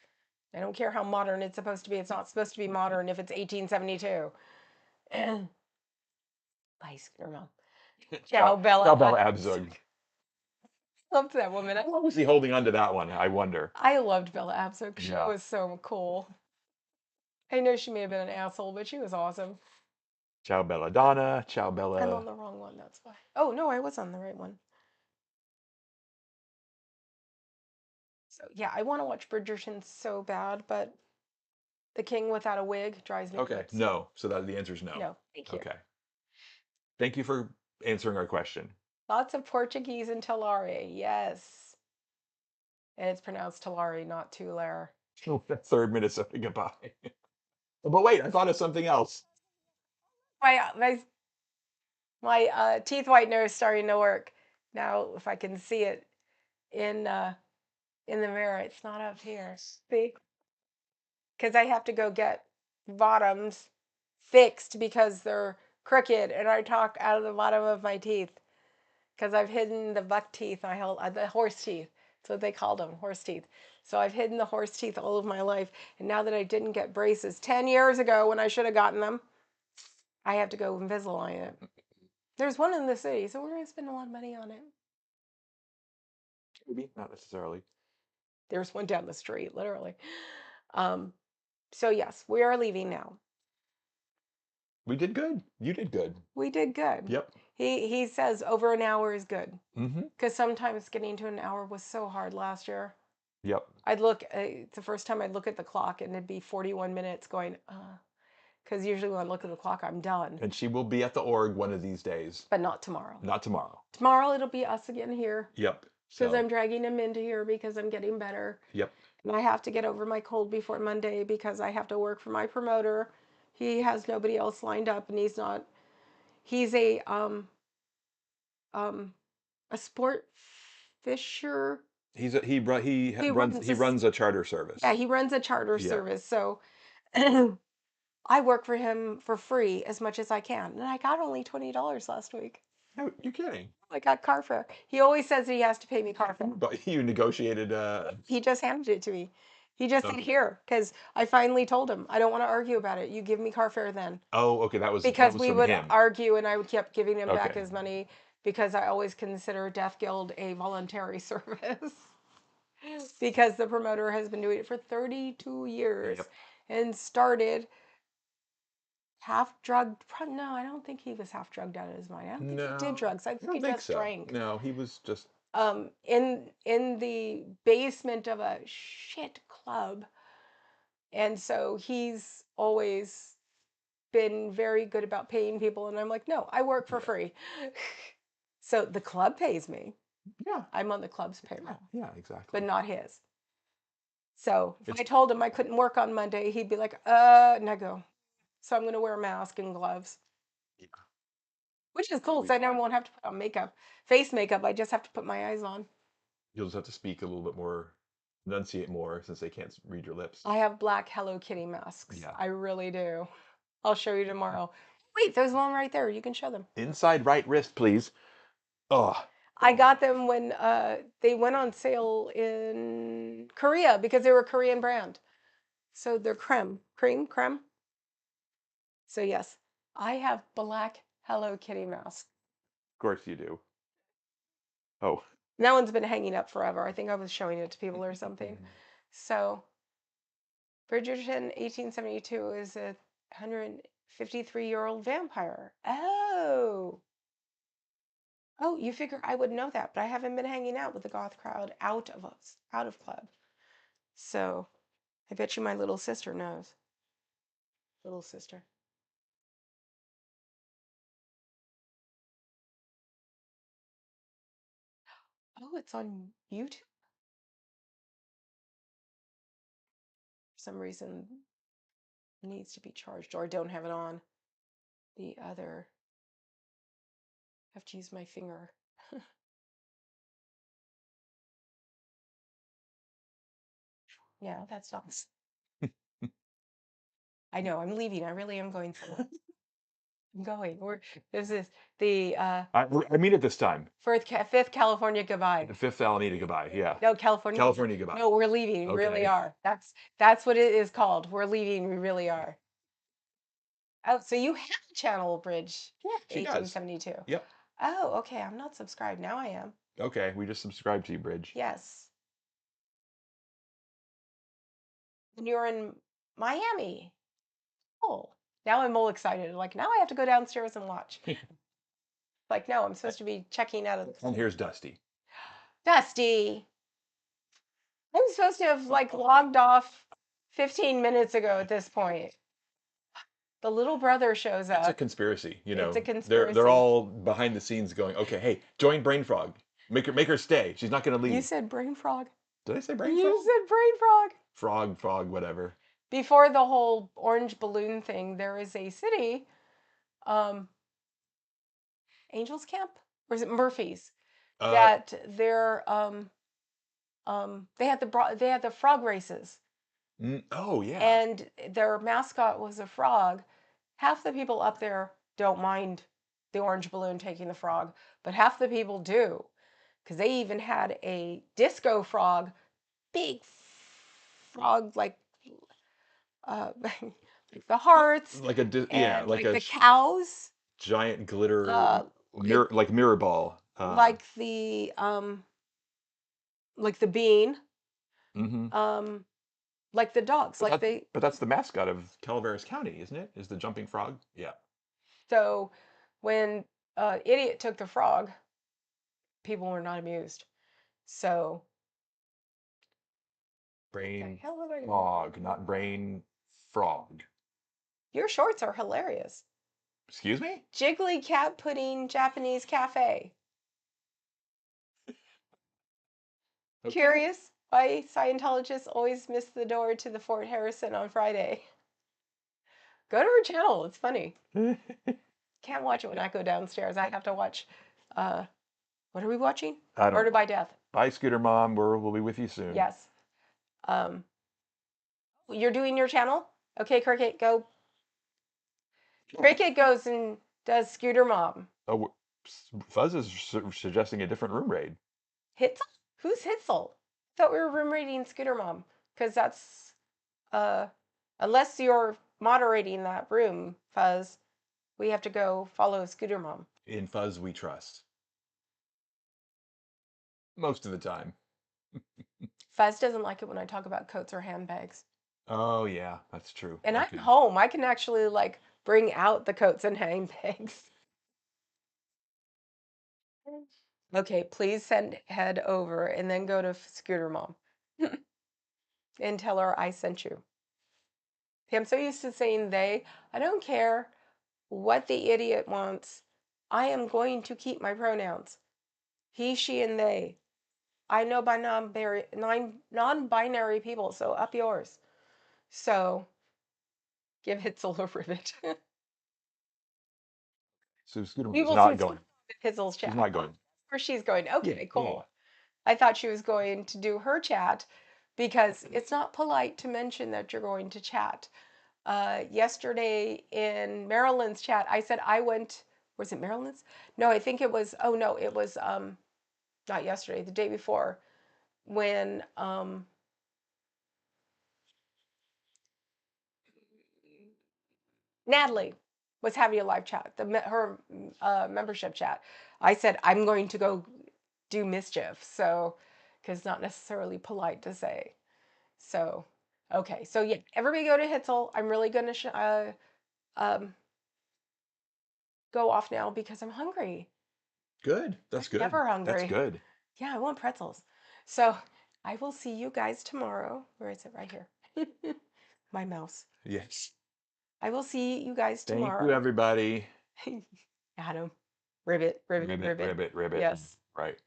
I don't care how modern it's supposed to be. It's not supposed to be modern if it's 1872. Vice Normal. Ciao. Ciao, Bella. Ciao, Bella Abzug. Loved that woman. How long was he holding on to that one? I wonder. I loved Bella Abzug. She Yeah. was so cool. I know she may have been an asshole, but she was awesome. Ciao, Bella Donna. Ciao, I'm on Bella. the wrong one, that's why. Oh, no, I was on the right one. So, yeah, I want to watch Bridgerton so bad, but The King Without a Wig drives me Okay. nuts. No. So that the answer is no. No, thank you. Okay. Thank you for answering our question. Lots of Portuguese in Tulare, yes. And it's pronounced Tulare, not Tulare. Oh, that third minute saying goodbye. But wait, I thought of something else. My teeth whitener is starting to work. Now, if I can see it in uh, in the mirror, it's not up here. See? Because I have to go get bottoms fixed because they're crooked and I talk out of the bottom of my teeth because I've hidden the buck teeth. I held the horse teeth. That's what they called them, horse teeth. So I've hidden the horse teeth all of my life. And now that I didn't get braces 10 years ago when I should have gotten them, I have to go Invisalign it. There's one in the city, so we're going to spend a lot of money on it. Maybe not necessarily. There's one down the street, literally. Um, so yes, we are leaving now. We did good. You did good. We did good. Yep. He says over an hour is good Mm-hmm. because sometimes getting to an hour was so hard last year. Yep. I'd look, it's the first time I'd look at the clock and it'd be 41 minutes going, because usually when I look at the clock, I'm done, And she will be at the org one of these days. but not tomorrow. Not tomorrow. Tomorrow it'll be us again here Yep. because So, I'm dragging him into here because I'm getting better. yep. And I have to get over my cold before Monday because I have to work for my promoter. He has nobody else lined up and he's um a sport fisher. He runs He this, runs a charter yeah, service. he runs a charter Yeah. service. So I work for him for free as much as I can. And I got only $20 last week. No, you're kidding. I got car fare. He always says he has to pay me car fare. But you negotiated He just handed it to me. He just said, okay. here, because I finally told him, I don't want to argue about it. You give me car fare then. Oh, okay, that Because was we from would him. argue and I would keep giving him back Okay. his money because I always consider Deaf Guild a voluntary service. Because the promoter has been doing it for 32 years Yep. and started half drugged. No, I don't think he was half drugged out of his mind. I don't think he did No, drugs. I I think don't he think just so. drank. No, he was just In the basement of a shit club. And so he's always been very good about paying people. And I'm like, no, I work for yeah. free. So the club pays me. Yeah. I'm on the club's Yeah, payroll, yeah, but exactly. not his. So if It's I told him I couldn't work on Monday, he'd be like, and I go, so I'm going to wear a mask and gloves, yeah. which is cool. We, So I won't have to put on makeup, face makeup. I just have to put my eyes on. you'll just have to speak a little bit more, enunciate more since they can't read your lips. I have black Hello Kitty masks. Yeah. I really do. I'll show you tomorrow. Wait, there's one right there. You can show them. Inside right wrist, please. Oh, I got them when they went on sale in Korea because they were a Korean brand. So they're creme. So yes, I have black Hello Kitty masks. of course you do. Oh. That one's been hanging up forever. I think I was showing it to people or something. So Bridgerton 1872 is a 153-year-old vampire. Oh. Oh, you figure I would know that, but I haven't been hanging out with the goth crowd out of club. So I bet you my little sister knows. Little sister. Oh, it's on YouTube. For some reason, it needs to be charged, or I don't have it on. The other, I have to use my finger. Yeah, that's not. I know, I'm leaving. I really am going to. I'm going. This is the I mean it this time. fifth California goodbye. The Fifth Alameda goodbye. Yeah. No, California. California goodbye. No, we're leaving. We really Okay. are. That's what it is called. We're leaving. We really are. Oh, so you have Channel Bridge Yeah, she does. 1872. Yep. Oh, okay. I'm not subscribed. Now I am. Okay, we just subscribed to you, Bridge. Yes. And you're in Miami. Cool. Now I'm all excited. Like, now I have to go downstairs and watch. Like, no, I'm supposed to be checking out of And here's Dusty. Dusty. I'm supposed to have like logged off 15 minutes ago at this point. The little brother shows It's a up. conspiracy, you It's a know. They're conspiracy. all behind the scenes going, okay, hey, join Brain Frog. Make her stay. She's not gonna You leave. said brain frog. Did I say Brain You Frog? said brain frog. Frog, whatever. Before the whole orange balloon thing, there is a city, um, Angels Camp, or is it Murphy's? Uh, That they had the frog races, oh yeah. and their mascot was a frog. Half the people up there don't mind the orange balloon taking the frog, but half the people do, because they even had a disco frog, big frog like the hearts Like a yeah, and like the cows, giant glitter uh, it, mirror like mirror ball. like the bean, Hmm. um, like the dogs, like they. But that's the mascot of Calaveras County, isn't it? Is the jumping frog? Yeah. So when idiot took the frog, people were not amused. So The Brain hell are you? fog, not brain frog. Your shorts are hilarious. Excuse me? Jiggly cat pudding Japanese cafe. Okay. Curious why Scientologists always miss the door to the Fort Harrison on Friday. Go to her channel. It's funny. Can't watch it when I go downstairs. I have to watch. Uh, what are we watching? I don't Murder know. by Death. Bye, Scooter Mom. We'll be with you soon. Yes. Um, you're doing your channel? Okay, Cricket, go. Cricket goes and does Scooter Mom. Oh, Fuzz is suggesting a different room raid. Hitzel? Who's Hitzel? I thought we were room raiding Scooter Mom. Because that's, uh, unless you're moderating that room, Fuzz, we have to go follow Scooter Mom. In Fuzz, we trust. Most of the time. Fuzz doesn't like it when I talk about coats or handbags. Oh, yeah, that's true. And I'm Okay. home. I can actually, like, bring out the coats and handbags. Okay, please head over and then go to Scooter Mom and tell her I sent you. I'm so used to saying they. I don't care what the idiot wants. I am going to keep my pronouns. He, she, and they. I know by non-binary people, so up yours. So give Hitzel a rivet. So Scooter Mom We is will see not going. Scooter in Hitzel's She's chat. not going. Or she's going. Yeah, Okay, yeah. cool. I thought she was going to do her chat because it's not polite to mention that you're going to chat. Yesterday in Marilyn's chat, I said I went. Was it Marilyn's? No, I think it was. Oh no, it was not yesterday. The day before, when Natalie was having a live chat, her membership chat. I said I'm going to go do mischief, so because not necessarily polite to say. So okay, so yeah, everybody go to Hitzel. I'm really gonna um, go off now because I'm hungry. Good. That's good. Never That's hungry. good. Yeah, I want pretzels. So I will see you guys tomorrow. Where is it? Right here. My mouse. Yes. I will see you guys Thank you, tomorrow. everybody. Adam. Ribbit, ribbit, Ribbit, ribbit. ribbit, ribbit. Yes. Right.